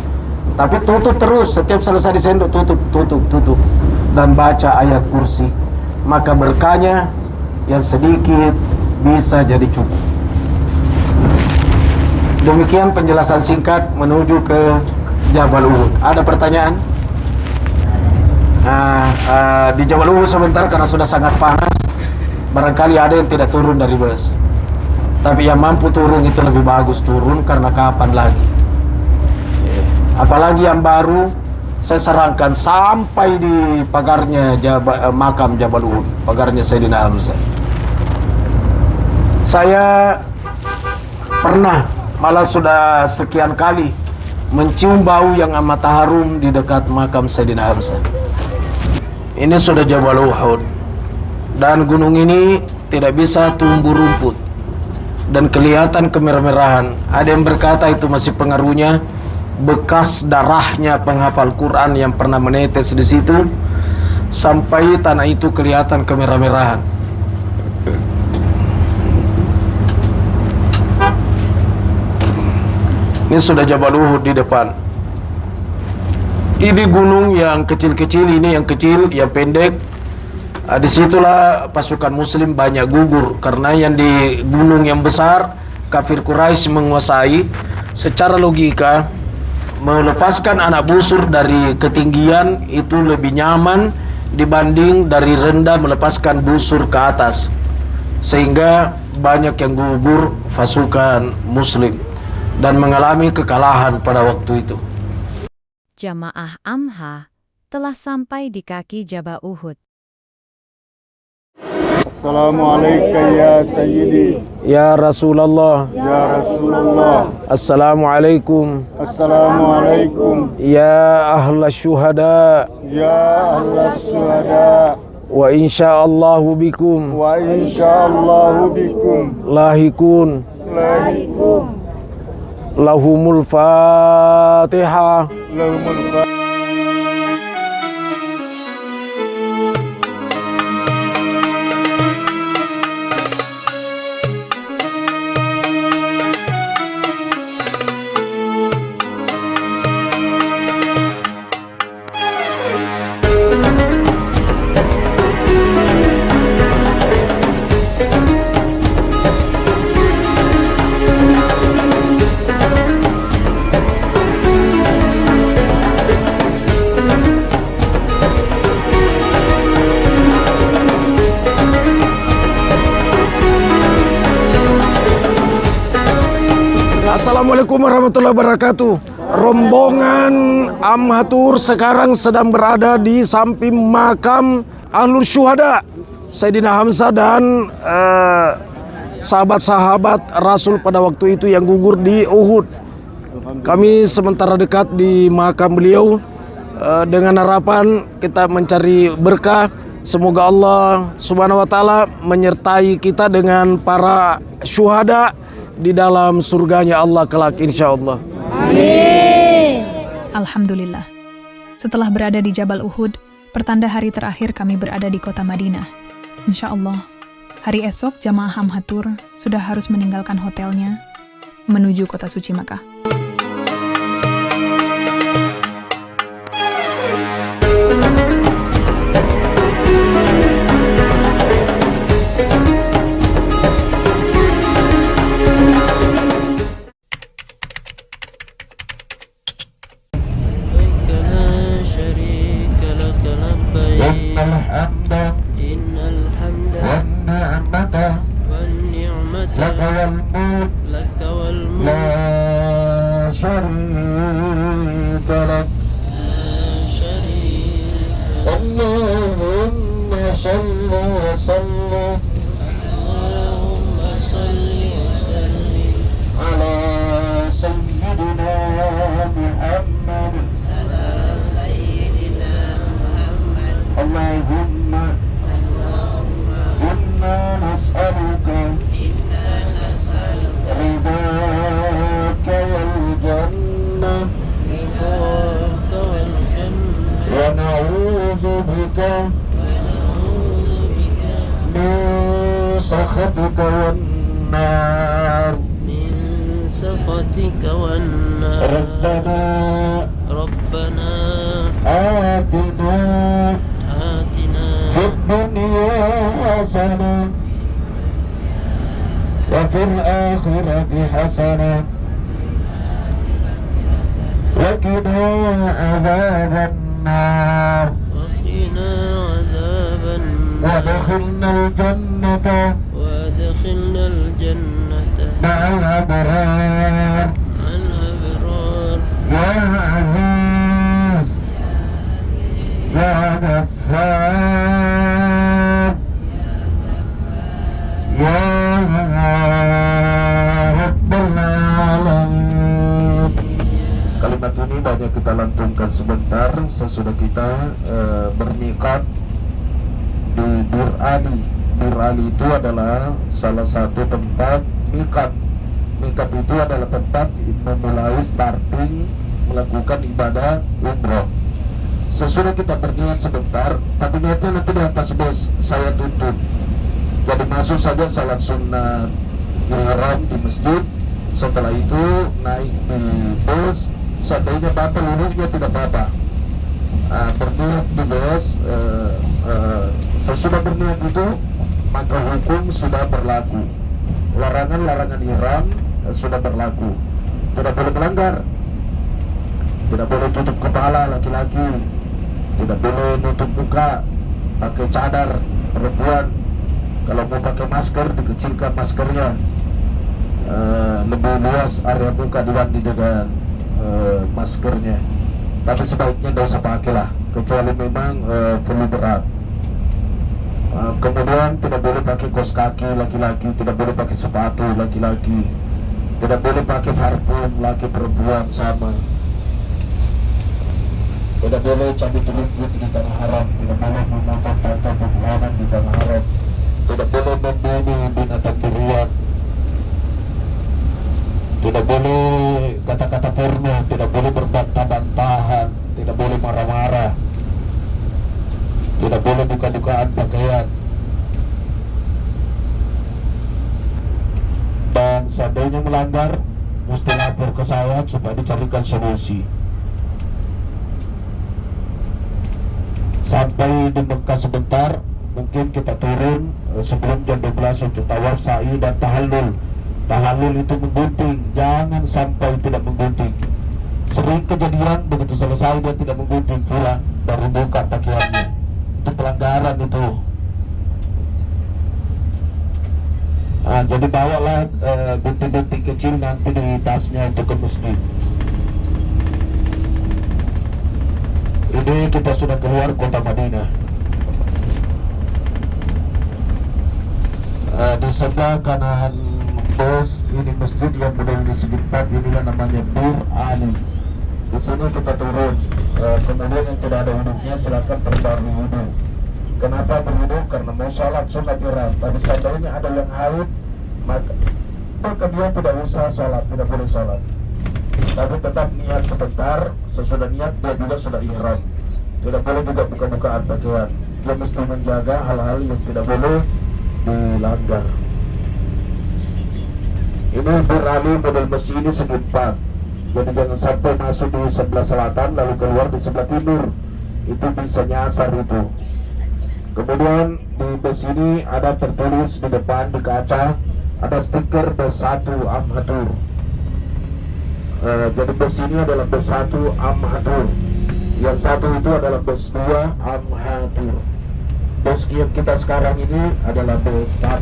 Speaker 5: tapi tutup terus, setiap selesai disendok tutup dan baca ayat kursi. Maka berkahnya yang sedikit bisa jadi cukup. Demikian penjelasan singkat menuju ke Jabal Uhud. Ada pertanyaan? Di Jabal Uhud sebentar karena sudah sangat panas. Barangkali ada yang tidak turun dari bus. Tapi yang mampu turun itu lebih bagus turun, karena kapan lagi? Apalagi yang baru, saya sarankan sampai di pagarnya makam Jabal Uhud, pagarnya Sayyidina Hamzah. Saya pernah, malah sudah sekian kali mencium bau yang amat harum di dekat makam Sayyidina Hamzah. Ini sudah Jabal Uhud, dan gunung ini tidak bisa tumbuh rumput dan kelihatan kemerah-merahan. Ada yang berkata itu masih pengaruhnya bekas darahnya penghafal Quran yang pernah menetes di situ, sampai tanah itu kelihatan kemerah-merahan. Ini sudah Jabal Uhud di depan. Ini gunung yang kecil-kecil, ini yang kecil, yang pendek. Disitulah pasukan Muslim banyak gugur, karena yang di gunung yang besar kafir Quraisy menguasai. Secara logika, melepaskan anak busur dari ketinggian itu lebih nyaman dibanding dari rendah melepaskan busur ke atas, sehingga banyak yang gugur pasukan Muslim dan mengalami kekalahan pada waktu itu.
Speaker 8: Jamaah Amha telah sampai di kaki Jabal Uhud.
Speaker 4: Assalamualaikum ya Sayyidi.
Speaker 5: Ya Rasulullah.
Speaker 4: Ya Rasulullah.
Speaker 5: Assalamualaikum.
Speaker 4: Assalamualaikum.
Speaker 5: Ya ahla syuhada.
Speaker 4: Ya ahla syuhada.
Speaker 5: Wa insyaallahu bikum.
Speaker 4: Wa insyaallahu bikum.
Speaker 5: Lahikun.
Speaker 4: Lahikum.
Speaker 5: Lahumul Fatihah.
Speaker 4: Lahumul Fatihah.
Speaker 5: Assalamualaikum warahmatullahi wabarakatuh. Rombongan Amhatur sekarang sedang berada di samping makam Ahlul Syuhada Sayyidina Hamzah dan sahabat-sahabat Rasul pada waktu itu yang gugur di Uhud. Kami sementara dekat di makam beliau dengan harapan kita mencari berkah. Semoga Allah Subhanahu wa taala menyertai kita dengan para syuhada di dalam surganya Allah kelak insyaallah.
Speaker 9: Amin. Alhamdulillah. Setelah berada di Jabal Uhud, pertanda hari terakhir kami berada di kota Madinah. Insyaallah, hari esok jamaah Amhatur sudah harus meninggalkan hotelnya menuju kota suci Makkah.
Speaker 4: سخطك والنار
Speaker 2: من سخطك والنار ربنا آتنا
Speaker 4: في الدنيا حسنة وفي الآخرة حسنة وقنا عذاب النار
Speaker 2: وقنا عذاب النار
Speaker 4: وادخلنا الجنة مع الأبرار يا عزيز يا غفار يا رب العالمين. Kalimat ini banyak kita lantunkan sebentar sesudah kita bernikat di Bir Ali. Bir Ali itu adalah salah satu tempat mikat. Mikat itu adalah tempat memulai starting melakukan ibadah umroh. Sesudah kita berniat sebentar, tapi niatnya nanti di atas bus saya tuntut. Jadi masuk saja salat sunat ihram di masjid. Setelah itu naik di bus. Seandainya batal wudhunya tidak apa-apa. Berniat di bus, sesudah berniat itu maka hukum sudah berlaku. Larangan-larangan ihram sudah berlaku. Tidak boleh melanggar. Tidak boleh tutup kepala laki-laki. Tidak boleh nutup muka, pakai cadar perempuan. Kalau mau pakai masker dikecilkan maskernya. Lebih luas area muka diganti dengan maskernya. Tapi sebaiknya tidak usah pakai lah, kecuali memang perlu berat. Kemudian tidak boleh pakai kaos kaki laki-laki, tidak boleh pakai sepatu laki-laki, tidak boleh pakai parfum laki perempuan sama, tidak boleh cabut rumput di tanah haram, tidak boleh memotong tangkai pepohonan di tanah haram, tidak boleh membunuh binatang buruan, tidak boleh kata-kata porno, tidak boleh berbantah-bantahan, tidak boleh marah-marah, tidak boleh buka-bukaan pakaian. Dan seandainya melanggar, mesti lapor ke saya supaya dicarikan solusi. Sampai di Mekah sebentar, mungkin kita turun sebelum jam 12 untuk tawaf, sa'i dan tahallul. Tahallul itu menggunting, jangan sampai tidak menggunting. Sering kejadian begitu selesai dia tidak menggunting, pulang baru buka pakaiannya. Itu pelanggaran itu. jadi bawalah binti-binti kecil nanti di tasnya untuk ke masjid. Ini kita sudah keluar kota Madinah. Di sebelah kanan bus ini masjid yang berdiri di segi empat, inilah namanya Dur Ali. Di sini kita turun. Kemudian yang tidak ada wudhunya silakan perbarui wudhu. Kenapa berwudhu? Karena mau sholat sunat tiram. Tapi seandainya ada yang haid, maka dia tidak usah sholat, tidak boleh sholat. Tapi tetap niat sebentar, sesudah niat dia juga sudah ihram. Tidak boleh juga buka-bukaan pakaian. Dia mesti menjaga hal-hal yang tidak boleh dilanggar. Ini berali model masjid ini segi empat. Jadi jangan sampai masuk di sebelah selatan lalu keluar di sebelah timur. Itu bisa nyasar itu. Kemudian di bus ini ada tertulis di depan di kaca ada stiker bus 1 Amhatur. Jadi bus ini adalah bus 1 Amhatur. Yang satu itu adalah bus 2 Amhatur. Bus yang kita sekarang ini adalah bus 1.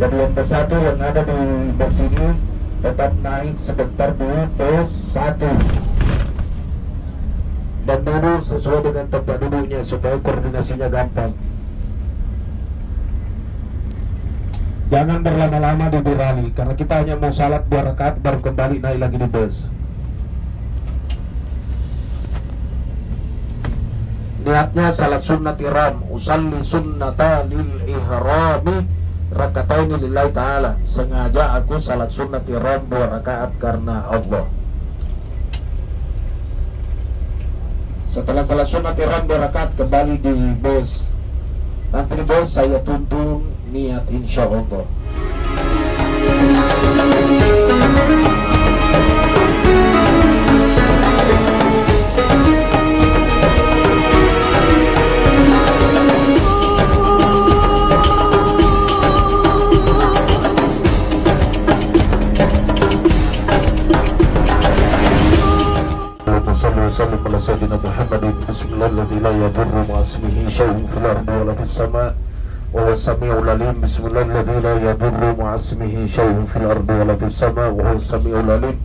Speaker 4: Jadi yang bus 1 yang ada di bus ini tetap naik sebentar di bus 1 dan duduk sesuai dengan tempat duduknya supaya koordinasinya gampang. Jangan berlama-lama di Durali karena kita hanya mau salat 2 rakaat baru kembali naik lagi di bus. Niatnya salat sunnat ihram, usalli sunnata lil ihrami rakataini lillahi ta'ala. Sengaja aku salat sunnat ihram 2 rakaat karena Allah. Setelah salat sunnat ihram 2 rakaat kembali di bus. Nanti di bus saya tuntun niat insya Allah. Sallu ala sayyidina Muhammadin. Bismillahirrahmanirrahim. La yadurru ma'asmihi syai'un fil ardi wa la fis sama' wa huwa as-sami'ul 'alim. Bismillahirrahmanirrahim. La yadurru ma'asmihi syai'un fil ardi wa la fis sama' wa huwa as-sami'ul 'alim.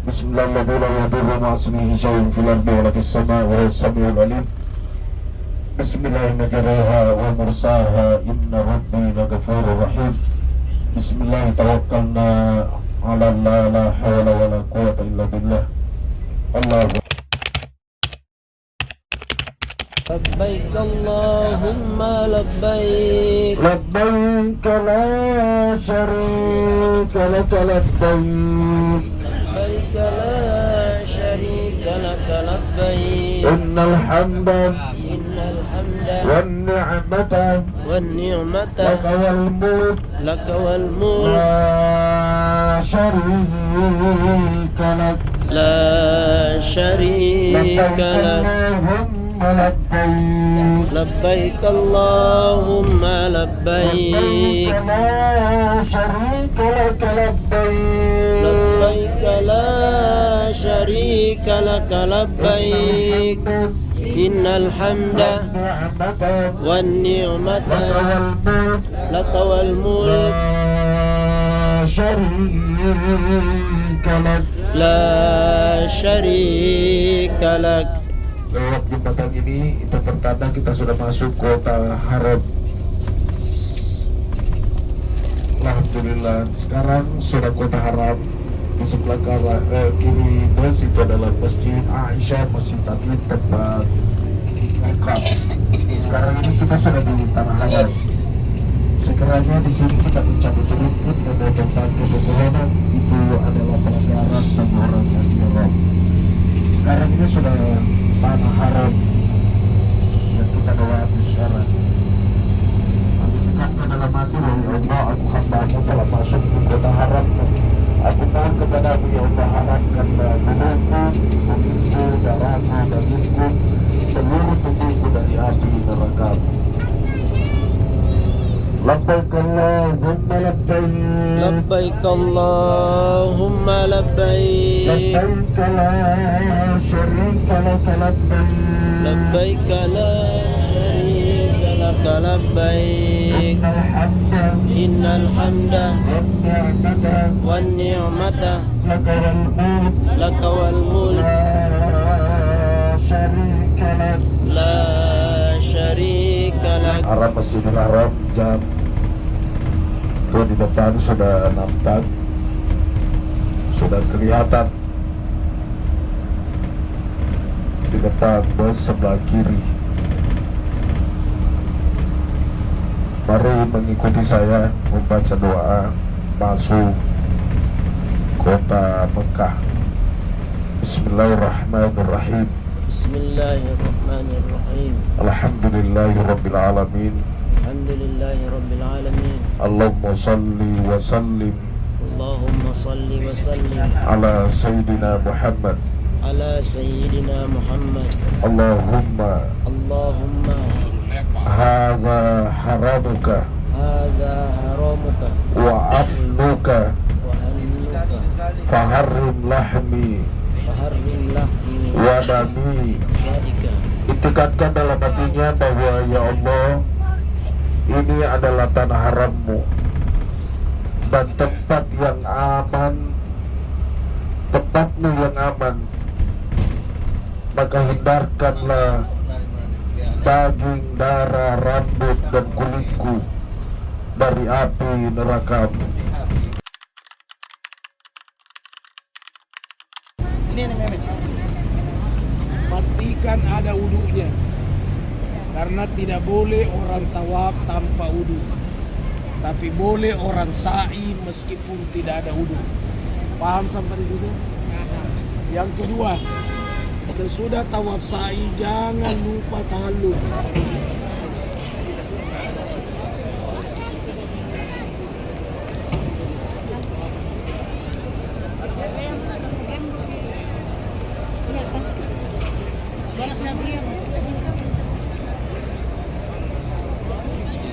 Speaker 4: Bismillahirrahmanirrahim. La yadurru ma'asmihi syai'un fil ardi wa la fis sama' wa huwa as-sami'ul 'alim. Bismillahirrahmanirrahim. Wa mursaha inna rabbi laghafurur rahim. Bismillah tawakkalna 'ala Allah la hawla wa la quwwata illa billah. Allahu
Speaker 2: Labbaik Allahumma labbaik.
Speaker 4: Labbaik la syarika laka labbaik.
Speaker 2: Labbaik la syarika laka labbaik.
Speaker 4: Innal hamda wan ni'mata
Speaker 2: wan ni'mata
Speaker 4: laka wal mulk
Speaker 2: la
Speaker 4: syarika lak.
Speaker 2: la syarika lak.
Speaker 4: Labbaik
Speaker 2: Allahumma labbaik.
Speaker 4: Labbaik la syarika laka labbaik.
Speaker 2: Labbaik la syarika laka labbaik. Innal hamda wan ni'mata laka wal mulk la syarika lak.
Speaker 4: Lewat jembatan ini itu pertanda kita sudah masuk kota haram. Alhamdulillah sekarang sudah kota haram. Di sebelah kiri bus itu adalah Masjid Aisyah, Masjid Taklid tempat Mekah. Sekarang ini kita sudah di tanah haram. Sekiranya di sini kita mencabut rumput memotong pepohonan itu adalah pelanggaran bagi orang yang haram. Sekarang ini sudah tanah haram yang kita lewati sekarang. Aku cakapkan dalam hati, ya Allah, aku hamba-Mu telah masuk ke kota haram. Aku mohon kepadamu, ya Allah, haramkanlah tubuhku, tubuhku, darahku, dagingku, seluruh tubuhku dari api neraka. Labbaik Allahumma labbaik.
Speaker 2: Labbaik Allahumma labbaik.
Speaker 4: Labbaik la syarika laka labbaik.
Speaker 2: Labbaik la syarika laka labbaik.
Speaker 4: Innal hamda
Speaker 2: innal hamda wan ni'mata laka wal mulk la syarika lak.
Speaker 4: Arah Masjidil Haram jam tuh di depan sudah nampak, sudah kelihatan di depan bus sebelah kiri. Mari mengikuti saya membaca doa masuk kota Mekah. Bismillahirrahmanirrahim.
Speaker 2: Bismillahirrahmanirrahim.
Speaker 4: Alhamdulillahirabbil alamin.
Speaker 2: Alhamdulillahirabbil alamin.
Speaker 4: Allahumma salli wa sallim
Speaker 2: Allahumma salli wa sallim
Speaker 4: ala sayyidina Muhammad.
Speaker 2: ala sayyidina Muhammad.
Speaker 4: Allahumma
Speaker 2: Allahumma
Speaker 4: hadha haramuka
Speaker 2: hadza haramuka
Speaker 4: wa amnuka
Speaker 2: wa annuka
Speaker 4: faharrim lahmi
Speaker 2: faharrim lahmi
Speaker 4: wa dami.
Speaker 2: wadika.
Speaker 4: Itikadkan dalam hatinya bahwa ya Allah, ini adalah tanah harammu dan tempat yang aman, tempatmu yang aman, maka hindarkanlah daging, darah, rambut dan kulitku dari api neraka-Mu.
Speaker 1: Pastikan ada wudunya, karena tidak boleh orang tawaf tanpa wudu, tapi boleh orang sa'i meskipun tidak ada wudu. Paham sampai di situ? Yang kedua, sesudah tawaf sa'i jangan lupa tahallul.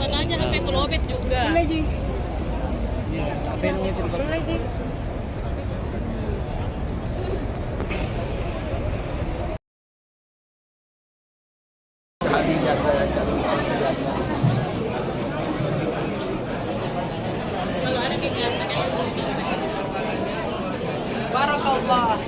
Speaker 7: Makanya sampai kilobit juga. Kalau ada kegiatan yang Barakallah.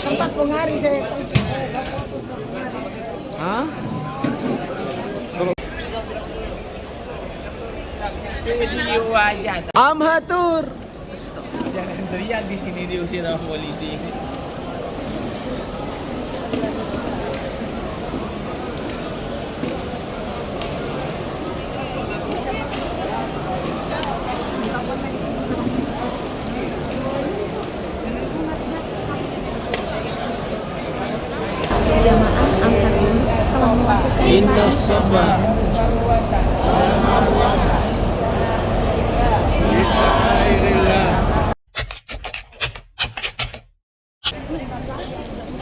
Speaker 1: Sempat pengaruh saya.
Speaker 2: Hah?
Speaker 3: Video aja.
Speaker 2: Amhatur.
Speaker 3: Jangan teriak di sini, diusir sama polisi.
Speaker 8: Jamaah Al-Hakim telah melakukan
Speaker 2: Inna safa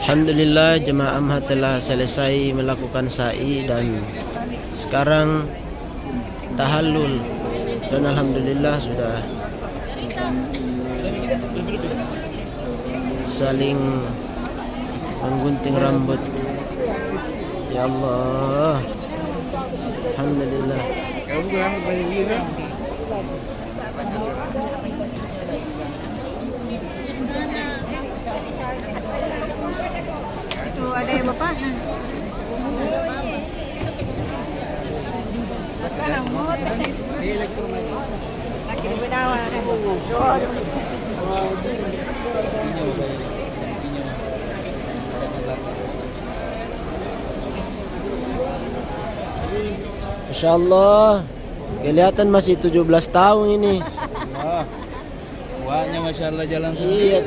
Speaker 2: Alhamdulillah, jemaah Amhat telah selesai melakukan sa'i dan sekarang tahallul, dan alhamdulillah sudah saling menggunting rambut. Ya Allah, alhamdulillah.
Speaker 3: Kamu rambut banyak juga.
Speaker 7: Tuh ada yang bapak.
Speaker 2: Masya Allah, kelihatan masih 17 tahun ini.
Speaker 3: Tuanya Masya Allah jalan
Speaker 2: Iya,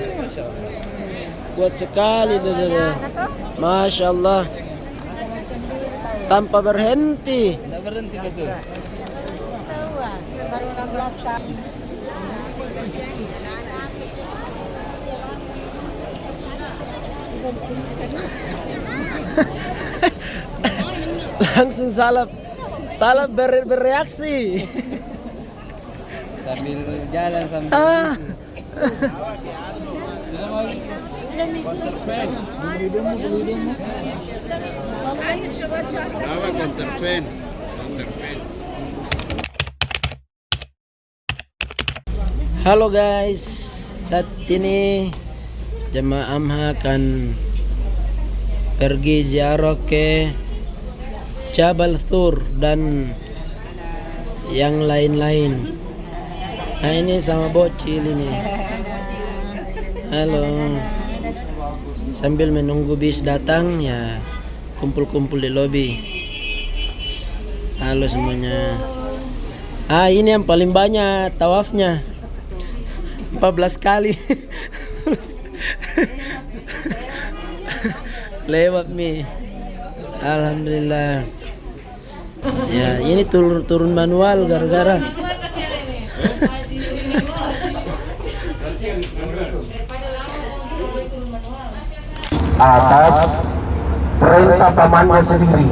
Speaker 2: kuat sekali. Masya Allah, tanpa berhenti.
Speaker 3: Tidak berhenti betul.
Speaker 7: Baru 16 tahun.
Speaker 2: Langsung salap Salah bereaksi.
Speaker 3: Sambil jalan sambil.
Speaker 2: Halo guys, saat ini jemaah AMHA akan pergi ziarah ke Jabal Thur dan yang lain-lain. Nah ini sama bocil ini. Halo. Sambil menunggu bis datang ya, kumpul-kumpul di lobi. Halo semuanya. Ini yang paling banyak tawafnya, 14 kali. Lewat mi. Alhamdulillah. Ya ini turun manual gara-gara.
Speaker 4: Atas perintah pamannya sendiri.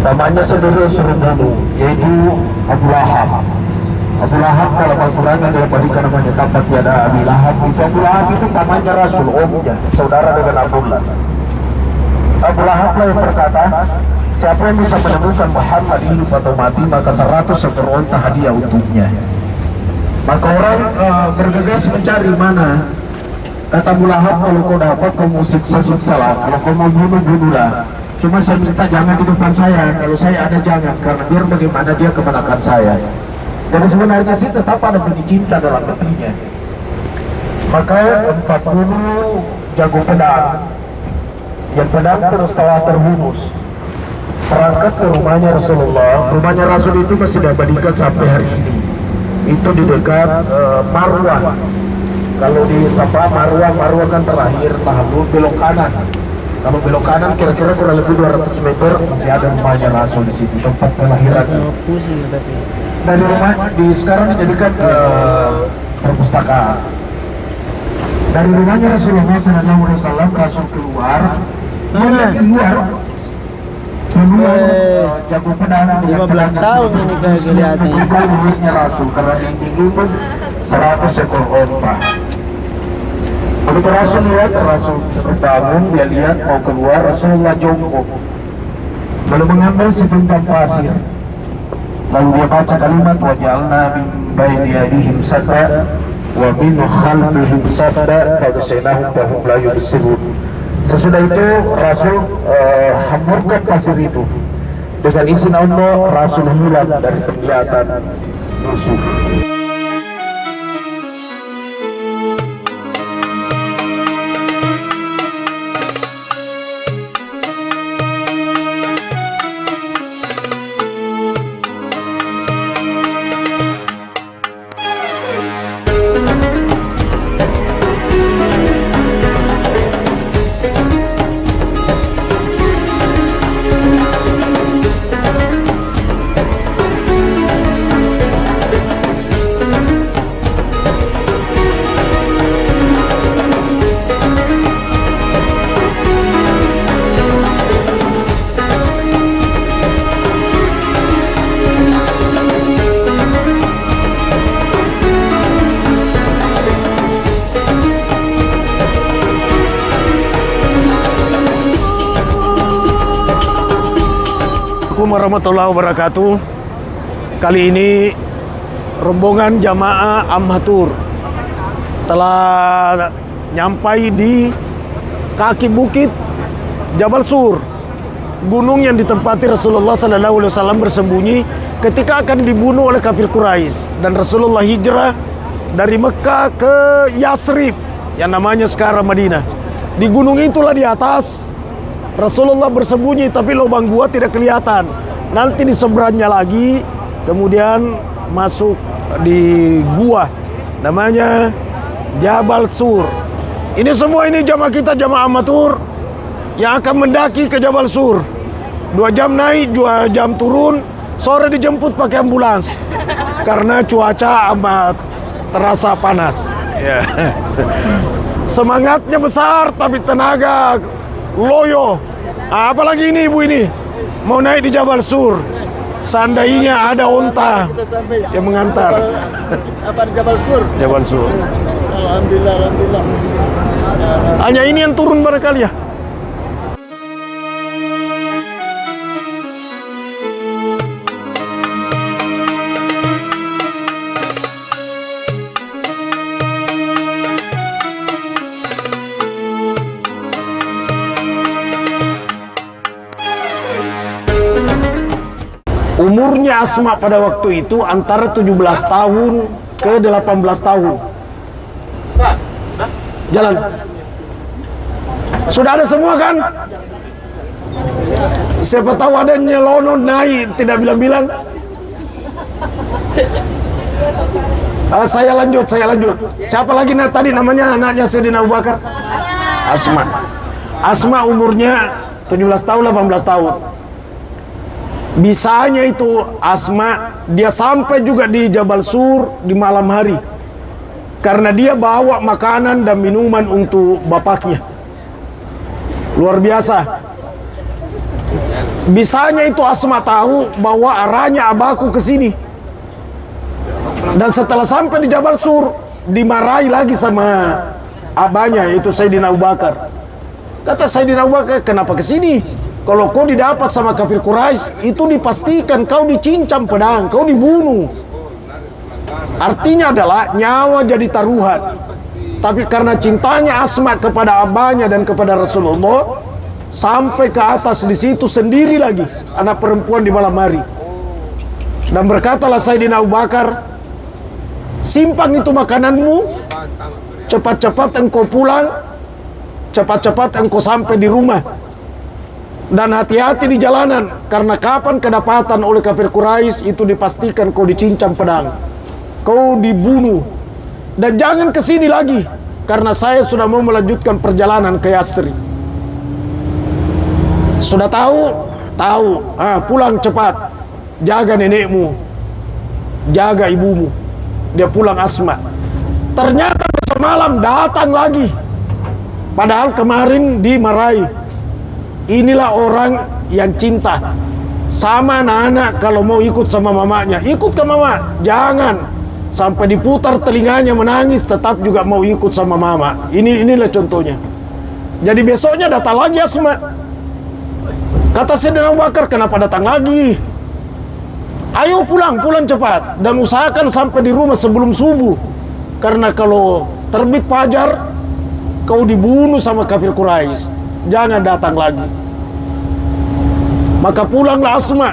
Speaker 4: Pamannya sendiri suruh bunuh, yaitu Abu Lahab. Abu Lahab dalam Al-Quran yang dilabadikan namanya tabat yada Abi Lahab. Itu Abu Lahab itu pamannya Rasul, omnya, saudara dengan Abdullah. Abu Lahab lah yang berkata, siapa yang bisa menemukan Muhammad hidup atau mati, maka 100 ekor onta hadiah untuknya. Maka orang bergegas mencari mana. Kata Abu Lahab, kalau kau dapat kau mau siksa lah, kalau kau mau bunuh-bunuhlah. Cuma saya minta jangan di depan saya, kalau saya ada jangan, karena biar bagaimana dia kemenakan saya. Jadi sebenarnya sih tetap ada benih cinta dalam hatinya. Maka 40 jago pedang, yang pedang terus telah terhunus, berangkat ke rumahnya Rasulullah. Rumahnya Rasul itu masih diabadikan sampai hari ini. Itu di dekat Marwah. Kalau di Safa Marwah kan terakhir, lalu belok kanan. Kalau belok kanan kira-kira kurang lebih 200 meter masih ada rumahnya Rasul di situ, tempat kelahiran. Dari rumah sekarang dijadikan perpustakaan. Dari rumahnya Rasulullah SAW, Rasul keluar. Jago pedang
Speaker 2: 15 tahun ini kelihatan.
Speaker 4: Mulutnya Rasul karena tinggi pun 100 ekor onta. Begitu Rasul lihat, Rasul terbangun, dia lihat mau keluar, Rasulullah jongkok lalu mengambil segenggam pasir, lalu dia baca kalimat waj'alna min baini aydihim sadda wa min khalfihim sadda faghasaynahum fahum la yubsirun. Sesudah itu Rasul hamburkan pasir itu. Dengan izin Allah, Rasul hilang dari penglihatan musuh.
Speaker 1: Assalamualaikum warahmatullahi wabarakatuh. Kali ini rombongan jamaah Amhatur telah nyampai di kaki bukit Jabal Sur, gunung yang ditempati Rasulullah SAW bersembunyi ketika akan dibunuh oleh kafir Quraisy, dan Rasulullah hijrah dari Mekah ke Yasrib yang namanya sekarang Madinah. Di gunung itulah di atas Rasulullah bersembunyi, tapi lubang gua tidak kelihatan. Nanti di seberangnya lagi, kemudian masuk di gua, namanya Jabal Sur. Ini semua ini jamaah kita, jamaah Amhatur yang akan mendaki ke Jabal Sur. 2 jam naik, 2 jam turun, sore dijemput pakai ambulans karena cuaca amat terasa panas. Semangatnya besar tapi tenaga loyo. Apalagi ini ibu ini
Speaker 5: mau naik di Jabal Sur. Seandainya ada onta yang mengantar.
Speaker 2: Apa di Jabal Sur?
Speaker 5: Jabal Sur.
Speaker 2: Alhamdulillah, alhamdulillah.
Speaker 5: Hanya ini yang turun barangkali ya. Umurnya Asma pada waktu itu antara 17 tahun ke 18 tahun. Jalan. Sudah ada semua kan? Siapa tahu ada nyelono naik tidak bilang-bilang. Saya lanjut. Siapa lagi tadi namanya anaknya Sayyidina Abu Bakar? Asma. Asma umurnya 17 tahun 18 tahun. Bisanya itu Asma dia sampai juga di Jabal Sur di malam hari karena dia bawa makanan dan minuman untuk bapaknya. Luar biasa. Bisanya itu Asma tahu bahwa arahnya abahku ke sini. Dan setelah sampai di Jabal Sur dimarahi lagi sama abahnya yaitu Sayyidina Abu Bakar. Kata Sayyidina Abu Bakar, "Kenapa ke sini? Kalau kau didapat sama kafir Quraisy, itu dipastikan kau dicincang pedang, kau dibunuh." Artinya adalah nyawa jadi taruhan. Tapi karena cintanya Asma kepada abahnya dan kepada Rasulullah, sampai ke atas di situ sendiri lagi, anak perempuan di malam hari. Dan berkatalah Sayyidina Abu Bakar, "Simpan itu makananmu, cepat-cepat engkau pulang, cepat-cepat engkau sampai di rumah. Dan hati-hati di jalanan, karena kapan kedapatan oleh kafir Quraisy itu dipastikan kau dicincang pedang, kau dibunuh. Dan jangan kesini lagi, karena saya sudah mau melanjutkan perjalanan ke Yasrib." Sudah tahu? Tahu. Pulang cepat. Jaga nenekmu, jaga ibumu. Dia pulang Asma. Ternyata semalam datang lagi. Padahal kemarin dimarahi. Inilah orang yang cinta sama anak-anak. Kalau mau ikut sama mamanya, ikut ke mama. Jangan sampai diputar telinganya menangis, tetap juga mau ikut sama mama. Inilah contohnya. Jadi besoknya datang lagi Asma. Kata Sayyidina Abu Bakar, "Kenapa datang lagi? Ayo pulang cepat. Dan usahakan sampai di rumah sebelum subuh. Karena kalau terbit fajar, kau dibunuh sama kafir Quraisy. Jangan datang lagi." Maka pulanglah Asma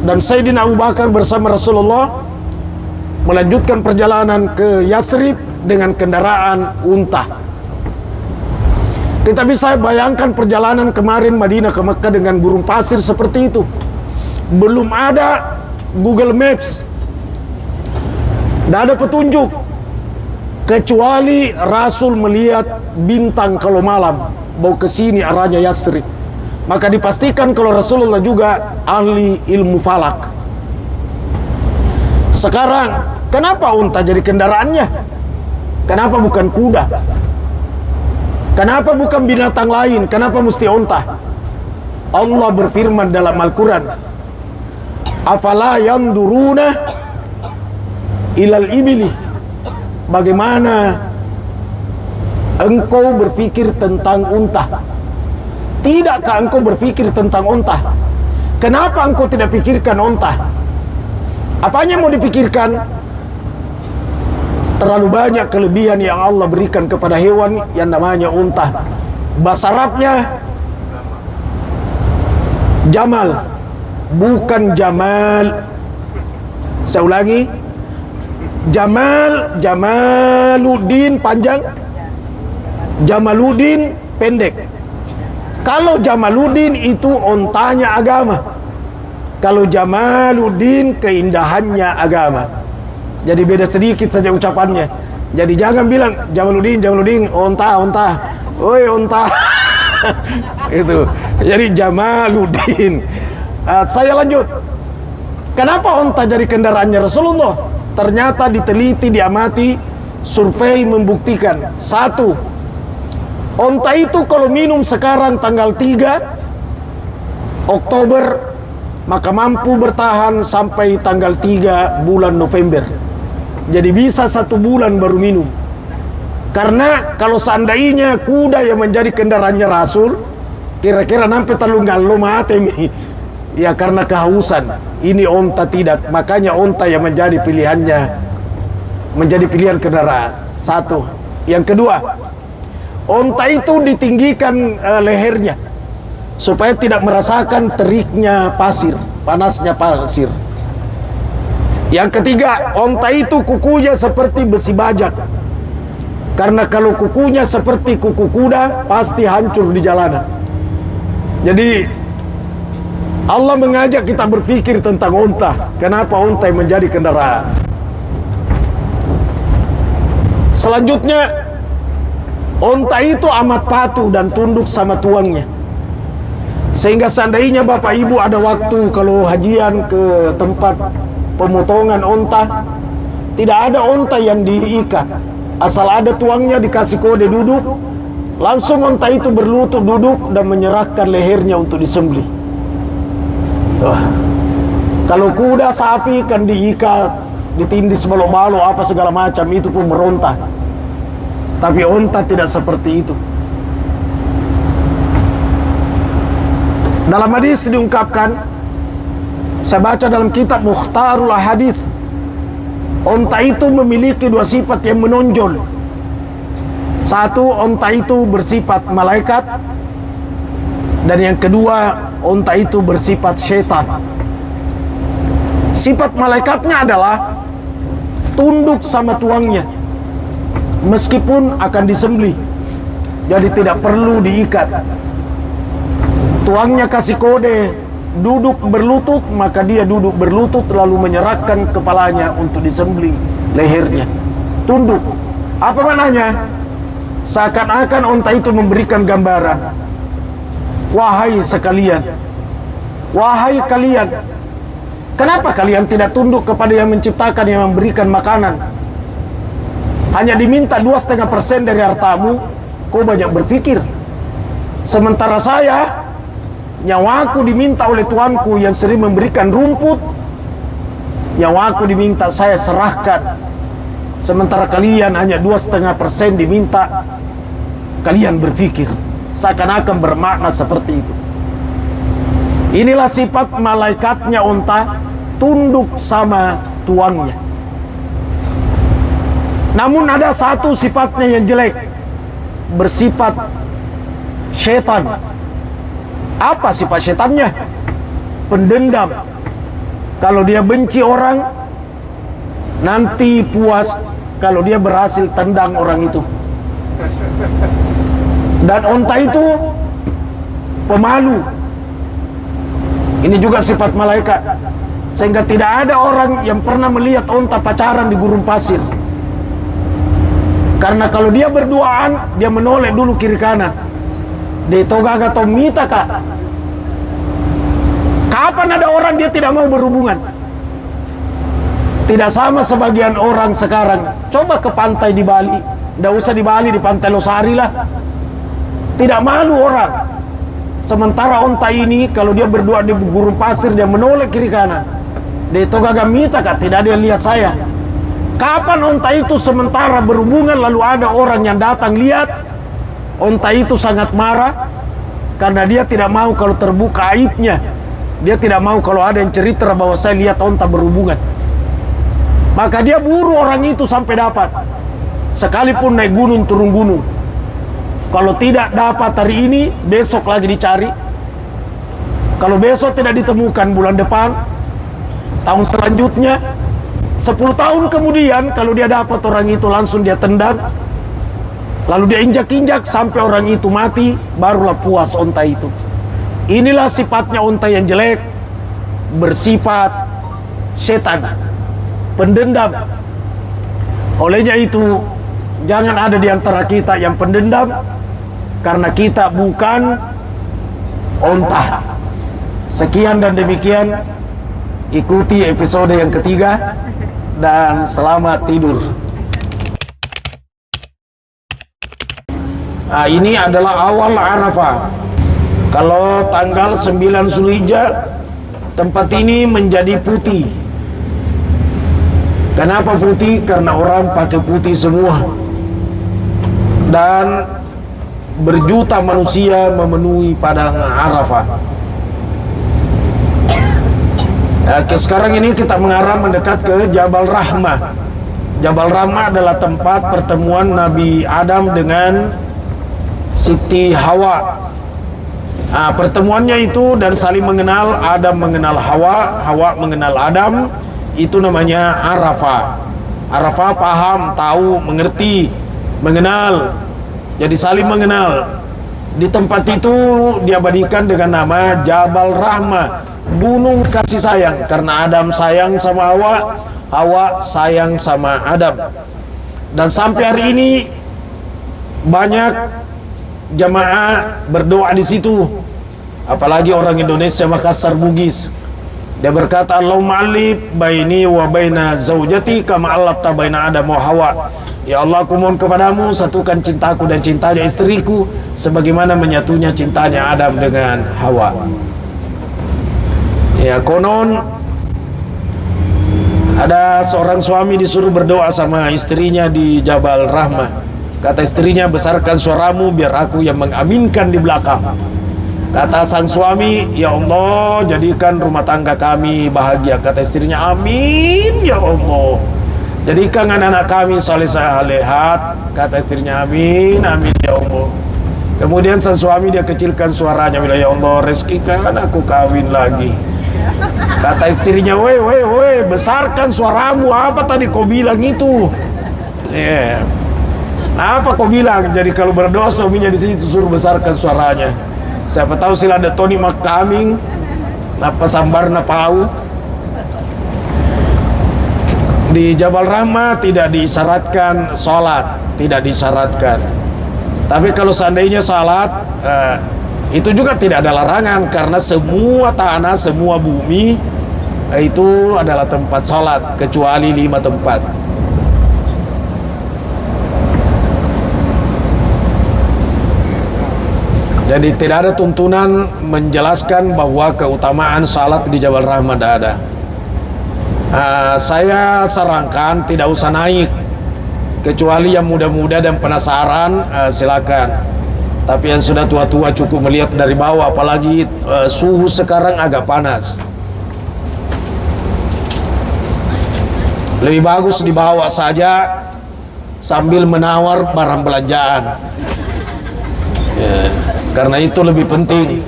Speaker 5: dan Sayyidina Abu Bakar bersama Rasulullah melanjutkan perjalanan ke Yasrib dengan kendaraan unta. Kita bisa bayangkan perjalanan kemarin Madinah ke Mekah dengan gurun pasir seperti itu. Belum ada Google Maps, tidak ada petunjuk, kecuali Rasul melihat bintang kalau malam, mau ke sini arahnya Yasrib. Maka dipastikan kalau Rasulullah juga ahli ilmu falak. Sekarang, kenapa unta jadi kendaraannya? Kenapa bukan kuda? Kenapa bukan binatang lain? Kenapa mesti unta? Allah berfirman dalam Al-Quran, "Afala yanduruna ilal ibili." Bagaimana engkau berfikir tentang unta? Tidakkah engkau berfikir tentang unta? Kenapa engkau tidak pikirkan unta? Apanya mau dipikirkan? Terlalu banyak kelebihan yang Allah berikan kepada hewan yang namanya unta. Bahasa Arabnya Jamal, bukan Jamal. Saya ulangi, Jamaluddin panjang, Jamaluddin pendek. Kalau Jamaluddin itu ontanya agama, kalau Jamaluddin keindahannya agama. Jadi beda sedikit saja ucapannya. Jadi jangan bilang Jamaluddin, onta. Oi onta. Itu. Jadi Jamaluddin. Saya lanjut. Kenapa onta jadi kendaraannya Rasulullah? Ternyata diteliti, diamati, survei membuktikan. Satu, onta itu kalau minum sekarang tanggal 3, Oktober, maka mampu bertahan sampai tanggal 3 bulan November. Jadi bisa 1 bulan baru minum. Karena kalau seandainya kuda yang menjadi kendaraannya Rasul, kira-kira nampai talungan lo mati. Ya karena kehausan. Ini onta tidak. Makanya onta yang menjadi pilihannya, menjadi pilihan kendaraan. 1. Yang kedua, onta itu ditinggikan lehernya supaya tidak merasakan teriknya pasir, panasnya pasir. Yang ketiga, onta itu kukunya seperti besi bajak. Karena kalau kukunya seperti kuku kuda, pasti hancur di jalanan. Jadi Allah mengajak kita berpikir tentang onta. Kenapa onta yang menjadi kendaraan? Selanjutnya, onta itu amat patuh dan tunduk sama tuannya. Sehingga seandainya Bapak Ibu ada waktu kalau hajian ke tempat pemotongan onta, tidak ada onta yang diikat. Asal ada tuangnya, dikasih kode duduk, langsung onta itu berlutut duduk dan menyerahkan lehernya untuk disembelih. Kalau kuda, sapi kan diikat, ditindis balok-balok apa segala macam, itu pun meronta. Tapi onta tidak seperti itu. Dalam hadis diungkapkan, saya baca dalam kitab Mukhtarul Hadis, onta itu memiliki 2 sifat yang menonjol. 1, onta itu bersifat malaikat, dan yang kedua, onta itu bersifat syaitan. Sifat malaikatnya adalah tunduk sama tuangnya, meskipun akan disembelih, jadi tidak perlu diikat. Tuangnya kasih kode duduk berlutut, maka dia duduk berlutut lalu menyerahkan kepalanya untuk disembelih lehernya. Tunduk. Apa maknanya? Seakan-akan onta itu memberikan gambaran, wahai sekalian, wahai kalian, kenapa kalian tidak tunduk kepada yang menciptakan, yang memberikan makanan? Hanya diminta 2,5% dari hartamu, kau banyak berpikir. Sementara saya, nyawaku diminta oleh Tuanku yang sering memberikan rumput, nyawaku diminta saya serahkan. Sementara kalian hanya 2,5% diminta, kalian berpikir. Seakan-akan bermakna seperti itu. Inilah sifat malaikatnya onta, tunduk sama tuannya. Namun ada 1 sifatnya yang jelek, bersifat syaitan. Apa sifat syaitannya? Pendendam. Kalau dia benci orang, nanti puas kalau dia berhasil tendang orang itu. Dan onta itu pemalu. Ini juga sifat malaikat. Sehingga tidak ada orang yang pernah melihat onta pacaran di gurun pasir. Karena kalau dia berduaan, dia menoleh dulu kiri kanan. De togaga tomita kak. Kapan ada orang dia tidak mau berhubungan? Tidak sama sebagian orang sekarang. Coba ke pantai di Bali. Tidak usah di Bali, di Pantai Losari lah. Tidak malu orang. Sementara onta ini kalau dia berdua di gurun pasir, dia menoleh kiri kanan. De togaga mita kak, tidak ada yang lihat saya. Kapan onta itu sementara berhubungan lalu ada orang yang datang lihat? Onta itu sangat marah karena dia tidak mau kalau terbuka aibnya. Dia tidak mau kalau ada yang cerita bahwa saya lihat onta berhubungan. Maka dia buru orang itu sampai dapat. Sekalipun naik gunung turun gunung. Kalau tidak dapat hari ini, besok lagi dicari. Kalau besok tidak ditemukan bulan depan, tahun selanjutnya, 10 tahun kemudian kalau dia dapat orang itu langsung dia tendang. Lalu dia injak-injak sampai orang itu mati, barulah puas onta itu. Inilah sifatnya onta yang jelek, bersifat setan, pendendam. Olehnya itu, jangan ada di antara kita yang pendendam, karena kita bukan onta. Sekian dan demikian, ikuti episode yang ketiga, dan selamat tidur. Nah, ini adalah awal Arafah. Kalau tanggal 9 Zulhijjah tempat ini menjadi putih. Kenapa putih? Karena orang pakai putih semua. Dan berjuta manusia memenuhi padang Arafah. Sekarang ini kita mengarah mendekat ke Jabal Rahmah. Jabal Rahmah adalah tempat pertemuan Nabi Adam dengan Siti Hawa. Pertemuannya itu dan saling mengenal, Adam mengenal Hawa, Hawa mengenal Adam, itu namanya Arafah. Arafah paham, tahu, mengerti, mengenal, jadi saling mengenal. Di tempat itu diabadikan dengan nama Jabal Rahmah, gunung kasih sayang, karena Adam sayang sama Hawa, Hawa sayang sama Adam. Dan sampai hari ini banyak jamaah berdoa di situ, apalagi orang Indonesia Makassar Bugis. Dia berkata, Allahumma alif baini wa baina zaujati kama allafta baina Adam wa Hawa. Ya Allah, aku mohon kepadamu satukan cintaku dan cintanya istriku sebagaimana menyatunya cintanya Adam dengan Hawa. Ya, konon ada seorang suami disuruh berdoa sama istrinya di Jabal Rahmah. Kata istrinya, besarkan suaramu biar aku yang mengaminkan di belakang. Kata sang suami, ya Allah, jadikan rumah tangga kami bahagia. Kata istrinya, amin ya Allah. Jadikan anak-anak kami saleh salehat. Kata istrinya, amin, amin ya Allah. Kemudian sang suami dia kecilkan suaranya, bilang, ya Allah, rezekikan aku kawin lagi. Kata istrinya, weh, besarkan suaramu. Apa tadi kau bilang itu? Yeah. Apa kau bilang? Jadi kalau berdoa suaminya di situ suruh besarkan suaranya. Siapa tahu sila ada Tony Makaming, napa sambar napau. Di Jabal Rahmah tidak disyaratkan sholat, tidak disyaratkan. Tapi kalau seandainya sholat, itu juga tidak ada larangan, karena semua tanah, semua bumi itu adalah tempat sholat kecuali 5 tempat. Jadi tidak ada tuntunan menjelaskan bahwa keutamaan salat di Jabal Rahmah tidak ada. Saya sarankan tidak usah naik, kecuali yang muda-muda dan penasaran, silakan. Tapi yang sudah tua-tua cukup melihat dari bawah, apalagi suhu sekarang agak panas. Lebih bagus dibawa saja sambil menawar barang belanjaan. Karena itu lebih penting.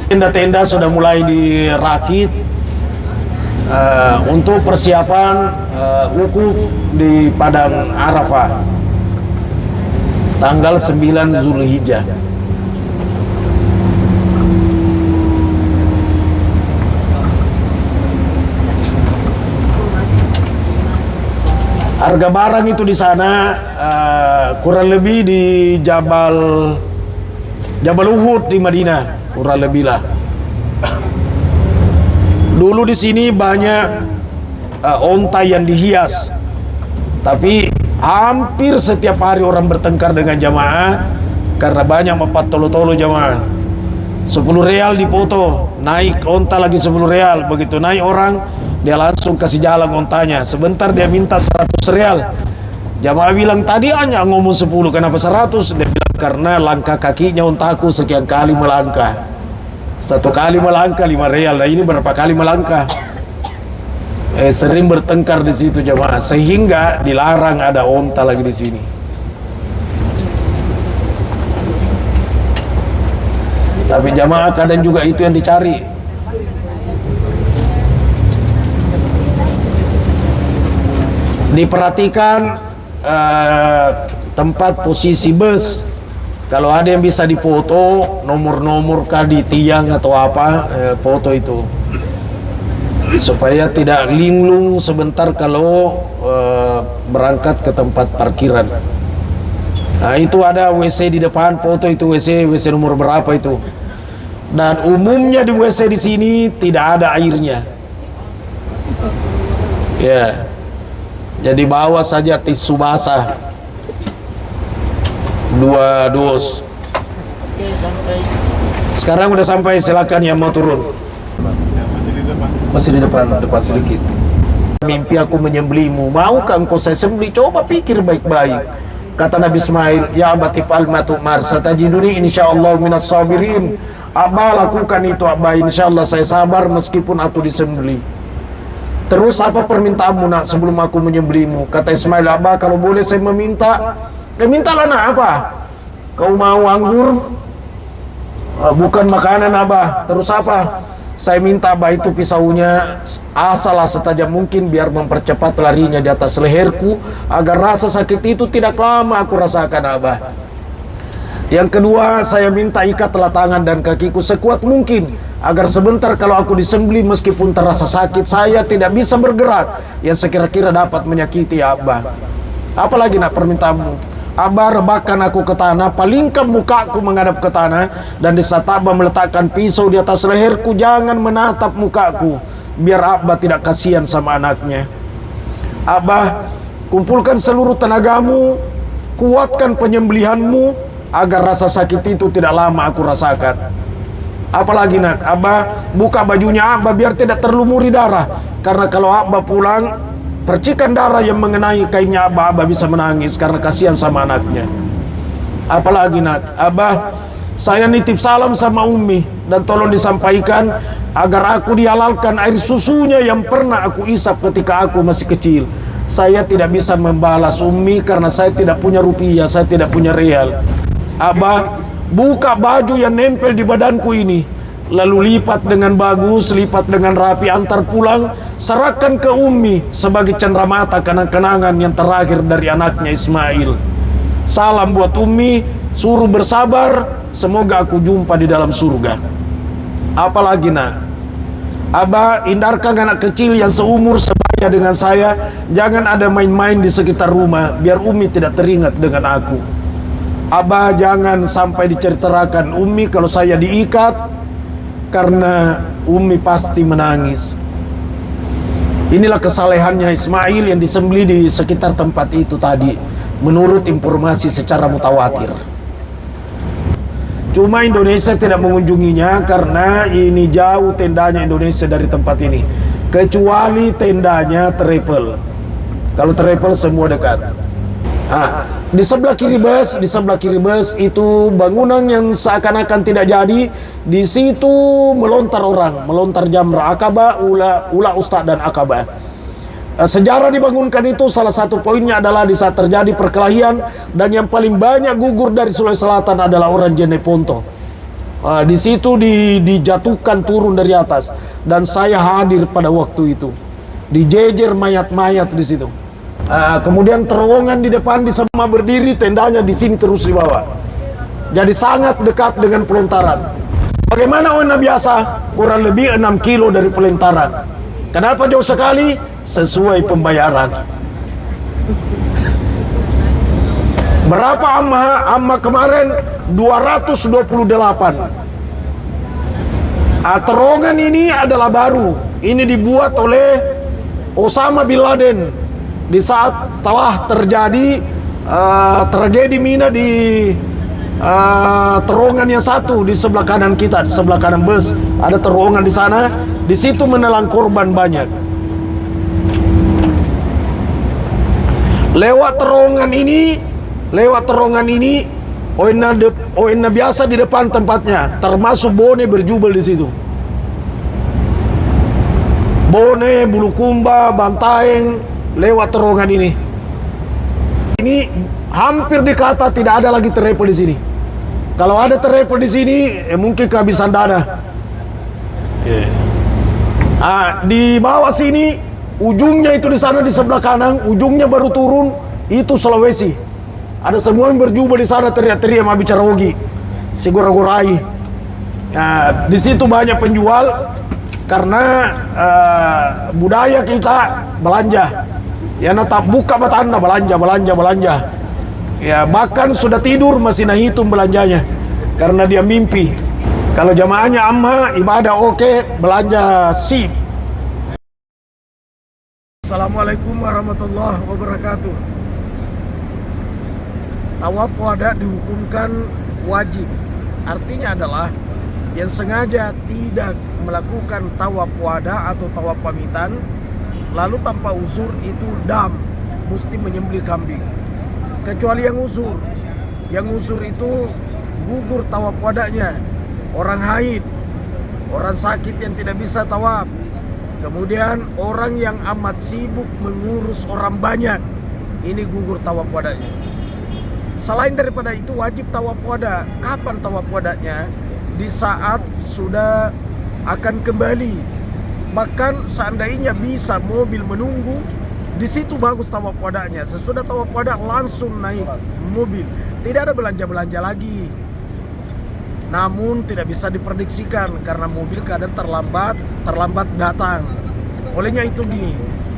Speaker 5: Tenda-tenda sudah mulai dirakit untuk persiapan wukuf di padang Arafah tanggal 9 Zulhijjah. Harga barang itu di sana kurang lebih di Jabal Uhud di Madinah, kurang lebih lah. Dulu di sini banyak onta yang dihias, tapi hampir setiap hari orang bertengkar dengan jamaah karena banyak mempat tolo-tolo jamaah. 10 real dipoto, naik onta lagi 10 real, begitu naik orang dia langsung kasih jalan ontanya. Sebentar dia minta 100 real. Jamaah bilang tadi hanya ngomong 10, kenapa 100? Dia bilang karena langkah kakinya untaku sekian kali melangkah. 1 kali melangkah 5 real. Nah ini berapa kali melangkah? Sering bertengkar di situ jamaah, sehingga dilarang ada onta lagi di sini. Tapi jamaah kadang juga itu yang dicari. Diperhatikan tempat posisi bus. Kalau ada yang bisa dipoto, nomor-nomor kah di tiang atau apa, foto itu supaya tidak linglung sebentar kalau berangkat ke tempat parkiran. Nah itu ada WC di depan, foto itu WC nomor berapa itu. Dan umumnya di WC di sini tidak ada airnya. Ya. Jadi bawa saja tisu basah 2 dus.
Speaker 2: Oke, sampai
Speaker 5: Sekarang udah sampai, silakan yang mau turun. Masih di depan sedikit. Mimpi aku menyembelimu, maukah engkau saya sembelih? Coba pikir baik-baik. Kata Nabi Ismail, ya abati fa'al ma tu'mar, satajiduni insyaallah minas sabirin. Abah lakukan itu Abah, insyaallah saya sabar meskipun aku disembelih. Terus apa permintaanmu nak sebelum aku menyembelihmu? Kata Ismail, Abah kalau boleh saya meminta. Mintalah nak, apa? Kau mau anggur? Bukan makanan Abah. Terus apa? Saya minta Abah itu pisaunya asalah setajam mungkin biar mempercepat larinya di atas leherku, agar rasa sakit itu tidak lama aku rasakan Abah. Yang kedua, saya minta ikatlah tangan dan kakiku sekuat mungkin, agar sebentar kalau aku disembelih meskipun terasa sakit, saya tidak bisa bergerak yang sekira-kira dapat menyakiti Abah. Apalagi nak permintaanmu? Abah rebahkan aku ke tanah, palingkan mukaku menghadap ke tanah, dan di saat Abah meletakkan pisau di atas leherku, jangan menatap mukaku, biar Abah tidak kasihan sama anaknya. Abah, kumpulkan seluruh tenagamu, kuatkan penyembelihanmu, agar rasa sakit itu tidak lama aku rasakan. Apalagi nak, Abah buka bajunya Abah biar tidak terlumuri darah, karena kalau Abah pulang, percikan darah yang mengenai kainnya Abah bisa menangis karena kasihan sama anaknya. Apalagi nak, Abah, saya nitip salam sama Ummi, dan tolong disampaikan agar aku dihalalkan air susunya yang pernah aku isap ketika aku masih kecil. Saya tidak bisa membalas Ummi karena saya tidak punya rupiah, saya tidak punya real. Abah, buka baju yang nempel di badanku ini, lalu lipat dengan bagus, lipat dengan rapi, antar pulang, serahkan ke Ummi sebagai cenderamata kenang-kenangan yang terakhir dari anaknya Ismail. Salam buat Ummi, suruh bersabar, semoga aku jumpa di dalam surga. Apalagi nak, Abah, hindarkan anak kecil yang seumur sebaya dengan saya, jangan ada main-main di sekitar rumah, biar Ummi tidak teringat dengan aku. Abah, jangan sampai diceritakan Ummi kalau saya diikat, karena Ummi pasti menangis. Inilah kesalehannya Ismail yang disembelih di sekitar tempat itu tadi, menurut informasi secara mutawatir. Cuma Indonesia tidak mengunjunginya karena ini jauh tendanya Indonesia dari tempat ini, kecuali tendanya travel. Kalau travel semua dekat. Di sebelah kiri bus itu bangunan yang seakan-akan tidak jadi. Di situ melontar orang, melontar jamrah Akabah, ula ustaz dan Akabah. Sejarah dibangunkan itu salah satu poinnya adalah di saat terjadi perkelahian, dan yang paling banyak gugur dari Sulawesi Selatan adalah orang Jeneponto. Di situ dijatuhkan turun dari atas, dan saya hadir pada waktu itu. Dijejer mayat-mayat di situ. Kemudian terowongan di depan di semua berdiri, tendanya di sini terus di bawah. Jadi sangat dekat dengan pelontaran. Bagaimana ONA biasa? Kurang lebih 6 kilo dari pelontaran. Kenapa jauh sekali? Sesuai pembayaran. Berapa amma kemarin? 228. Terowongan ini adalah baru. Ini dibuat oleh Osama bin Laden di saat telah terjadi tragedi Mina di terowongan yang satu di sebelah kanan kita, di sebelah kanan bus ada terowongan di sana. Di situ menelan korban banyak. Lewat terowongan ini ONA biasa di depan tempatnya, termasuk Bone berjubel di situ. Bone, Bulukumba, Bantaeng lewat terowongan ini. Ini hampir dikata tidak ada lagi travel di sini. Kalau ada travel di sini, mungkin kehabisan dana. Di bawah sini, ujungnya itu di sana di sebelah kanan, ujungnya baru turun itu Sulawesi. Ada semua yang berjubel di sana teriak-teriak sama bicara hogi, sigora-gorai. Di situ banyak penjual karena budaya kita belanja. Ya natap buka batanda belanja. Ya bahkan sudah tidur masih nahitung belanjanya karena dia mimpi. Kalau jamaahnya amma ibadah oke, belanja sip. Assalamualaikum warahmatullahi wabarakatuh. Tawaf wada dihukumkan wajib. Artinya adalah
Speaker 1: yang sengaja tidak melakukan tawaf wada atau tawaf pamitan lalu tanpa uzur itu dam, mesti menyembelih kambing. Kecuali yang uzur itu gugur tawaf wadanya, orang haid, orang sakit yang tidak bisa tawaf, kemudian orang yang amat sibuk mengurus orang banyak, ini gugur tawaf wadanya. Selain daripada itu wajib tawaf wada. Kapan tawaf wadanya? Di saat sudah akan kembali. Bahkan seandainya bisa mobil menunggu, di situ bagus tawaf wadanya. Sesudah tawaf wada langsung naik mobil. Tidak ada belanja-belanja lagi. Namun tidak bisa diprediksikan karena mobil kadang terlambat datang. Olehnya itu gini,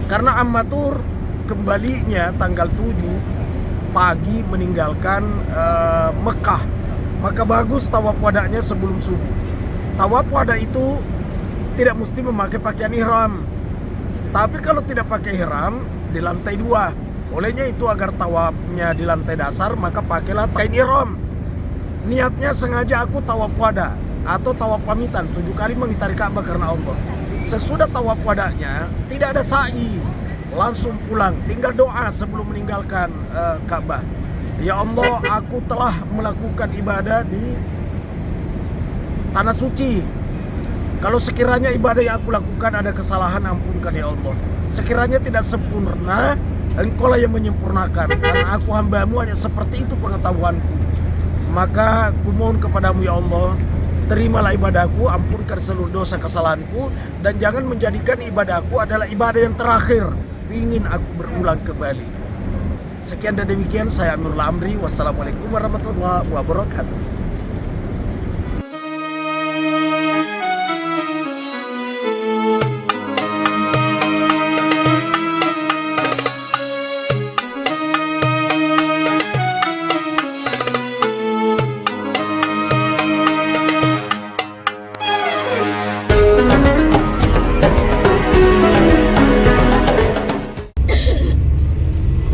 Speaker 1: karena amatur kembalinya tanggal 7 pagi meninggalkan Mekah, maka bagus tawaf wadanya sebelum subuh. Tawaf wada itu tidak mesti memakai pakaian ihram, tapi kalau tidak pakai ihram di lantai 2. Olehnya itu agar tawafnya di lantai dasar, maka pakailah kain ihram. Niatnya sengaja aku tawaf wada atau tawaf pamitan 7 kali mengitari Ka'bah karena Allah. Sesudah tawaf wadanya tidak ada sa'i, langsung pulang, tinggal doa sebelum meninggalkan Ka'bah. Ya Allah, aku telah melakukan ibadah di tanah suci. Kalau sekiranya ibadah yang aku lakukan ada kesalahan, ampunkan ya Allah. Sekiranya tidak sempurna, Engkaulah yang menyempurnakan, karena aku hamba-Mu hanya seperti itu pengetahuanku. Maka aku mohon kepadamu ya Allah, terimalah ibadahku, ampunkan seluruh dosa kesalahanku, dan jangan menjadikan ibadahku adalah ibadah yang terakhir. Ingin aku berulang kembali. Sekian dan demikian, saya Amirul Amri. Wassalamualaikum warahmatullahi wabarakatuh.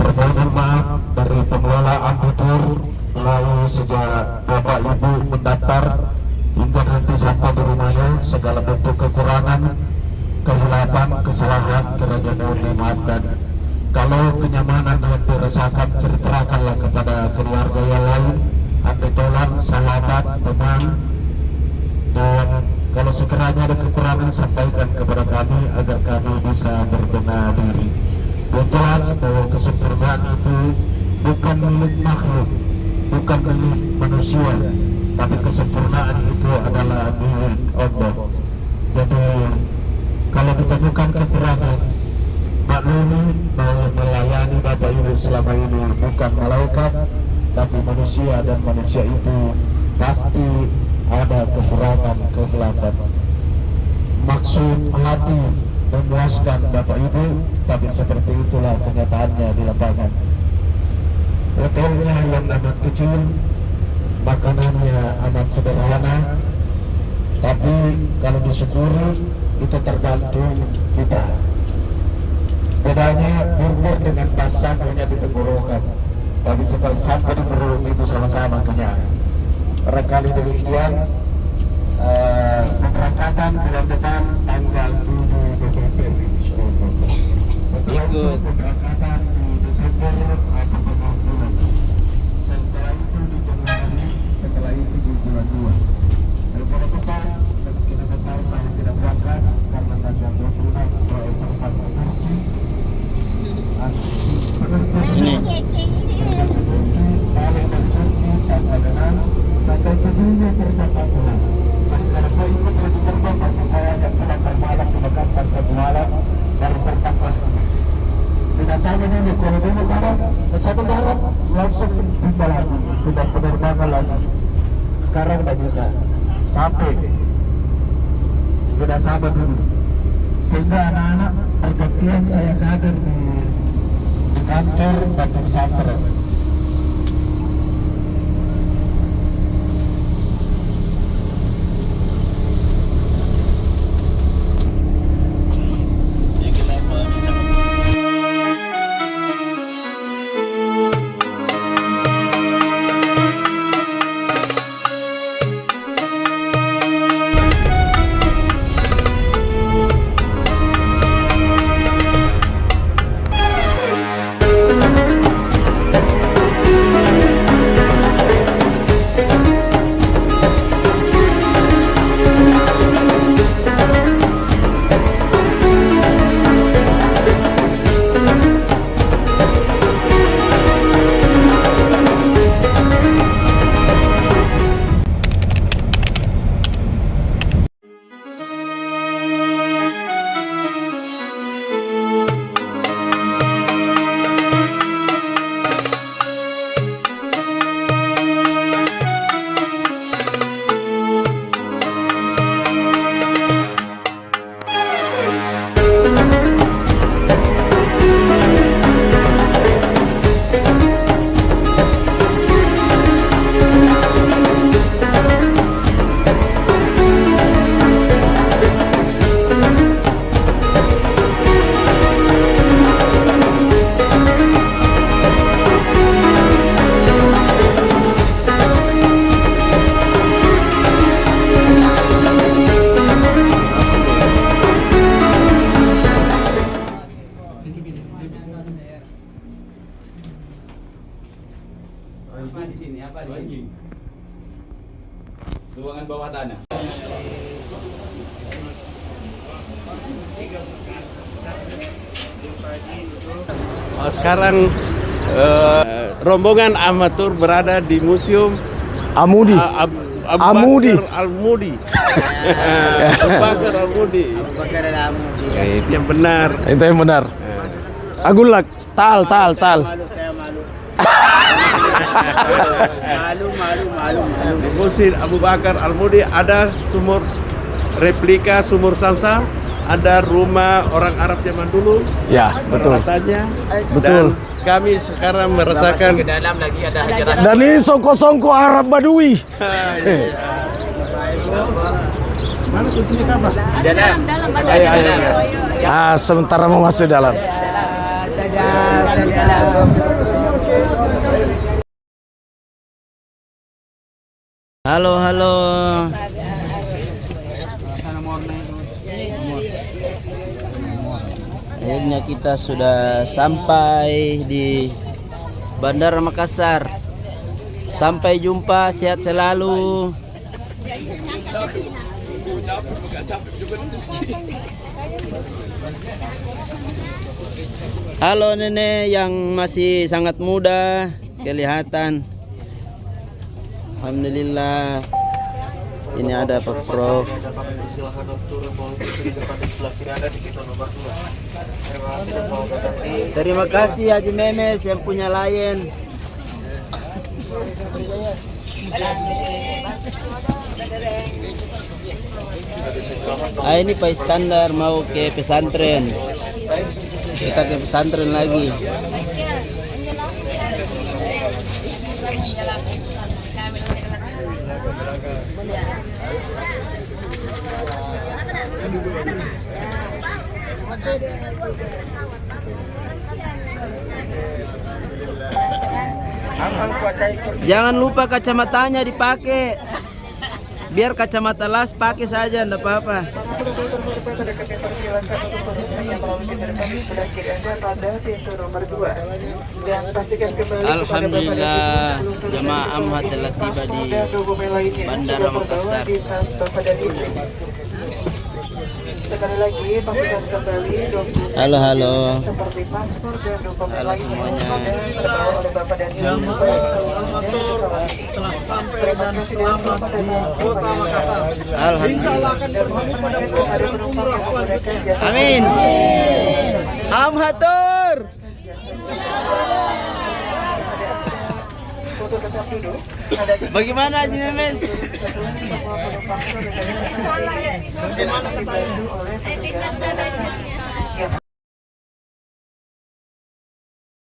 Speaker 4: Permohonan maaf dari pengelola Ambutur mulai sejak Bapak Ibu mendaftar hingga nanti sampai di rumahnya, segala bentuk kekurangan, kehilapan, kesalahan kiranya mohon dimaafkan. Kalau kenyamanan yang dirasakan, ceritakanlah kepada keluarga yang lain, andai tolong sahabat, teman, dan kalau sekiranya ada kekurangan sampaikan kepada kami agar kami bisa berbenah diri. Yang jelas bahwa kesempurnaan itu bukan milik makhluk, bukan milik manusia, tapi kesempurnaan itu adalah milik Allah. Jadi kalau ditemukan kekurangan, maklumi bahwa melayani Bapak Ibu selama ini bukan malaikat, tapi manusia, dan manusia itu pasti ada kekurangan, kegelapan. Maksud hati memuaskan Bapak Ibu, tapi seperti itulah kenyataannya di lapangan. Hotelnya yang amat kecil, makanannya amat sederhana, tapi kalau disyukuri itu tergantung kita. Bedanya burger dengan basah hanya di tenggorokan, tapi setelah sampai di perut itu sama-sama kenyang. Barangkali demikian pemberangkatan bulan depan tanggal 7 Desember. Ikut pemberangkatan di Desember atau tengah bulan. Setelah itu di Januari, setelah itu di bulan 2. Dan pada depan mungkin ada saya tidak berangkat karena tanggal 26 saya terbang ke Turki.
Speaker 2: Ini.
Speaker 4: Tanggal 7-nya terbang pulang. Dan kalau saya ikut lagi terbang, nanti saya akan pulang bermalam di Makassar 1 malam, baru terbang lagi. Tidak sama dulu, kalau dulu ke 1 Barat langsung pindah lagi, tidak penerbangan lagi. Sekarang tidak bisa, capek. Tidak sama dulu. Sehingga anak-anak pergantian saya kader di kantor Batu Pesantren.
Speaker 3: Apa di sini? Apa di sini? Ruangan bawah tanah.
Speaker 2: Sekarang rombongan amatur berada di Museum
Speaker 5: Amudi.
Speaker 2: Abu
Speaker 5: Amudi.
Speaker 2: Bakar Al-Mudi. Abu Bakar Al-Mudi. Ya, itu yang benar.
Speaker 5: Itu yang benar. Agulak. Tal.
Speaker 3: Malu, saya malu. Malu.
Speaker 2: Di Museum Abu Bakar Al-Mudi ada sumur replika sumur Samsam, ada rumah orang Arab zaman dulu.
Speaker 5: Ya, betul.
Speaker 2: Peralatannya.
Speaker 5: Betul.
Speaker 2: Dan kami sekarang merasakan
Speaker 3: Ke dalam lagi ada Hajar
Speaker 5: Dan ini songko-songko Arab Badui.
Speaker 2: mana kuncinya kapan?
Speaker 3: dalam.
Speaker 5: Sementara mau masuk dalam.
Speaker 2: Halo. Akhirnya kita sudah sampai di Bandara Makassar. Sampai jumpa, sehat selalu. Halo nenek yang masih sangat muda kelihatan. Alhamdulillah. Ini ada Pak Prof. Terima kasih Haji Memes yang punya Lion. Ini Pak Iskandar mau ke pesantren. Kita ke pesantren lagi. Jangan lupa kacamatanya dipakai. Biar kacamata las pakai saja, enggak apa-apa. Alhamdulillah, jamaah Amhat telah tiba di Bandara Makassar. Halo semuanya.
Speaker 1: Telah sampai dan selamat di Kota Makassar.
Speaker 2: Alhamdulillah.
Speaker 1: Akan bertemu pada program umrah selanjutnya.
Speaker 2: Amin. Amhatur. Bagaimana Haji Memes?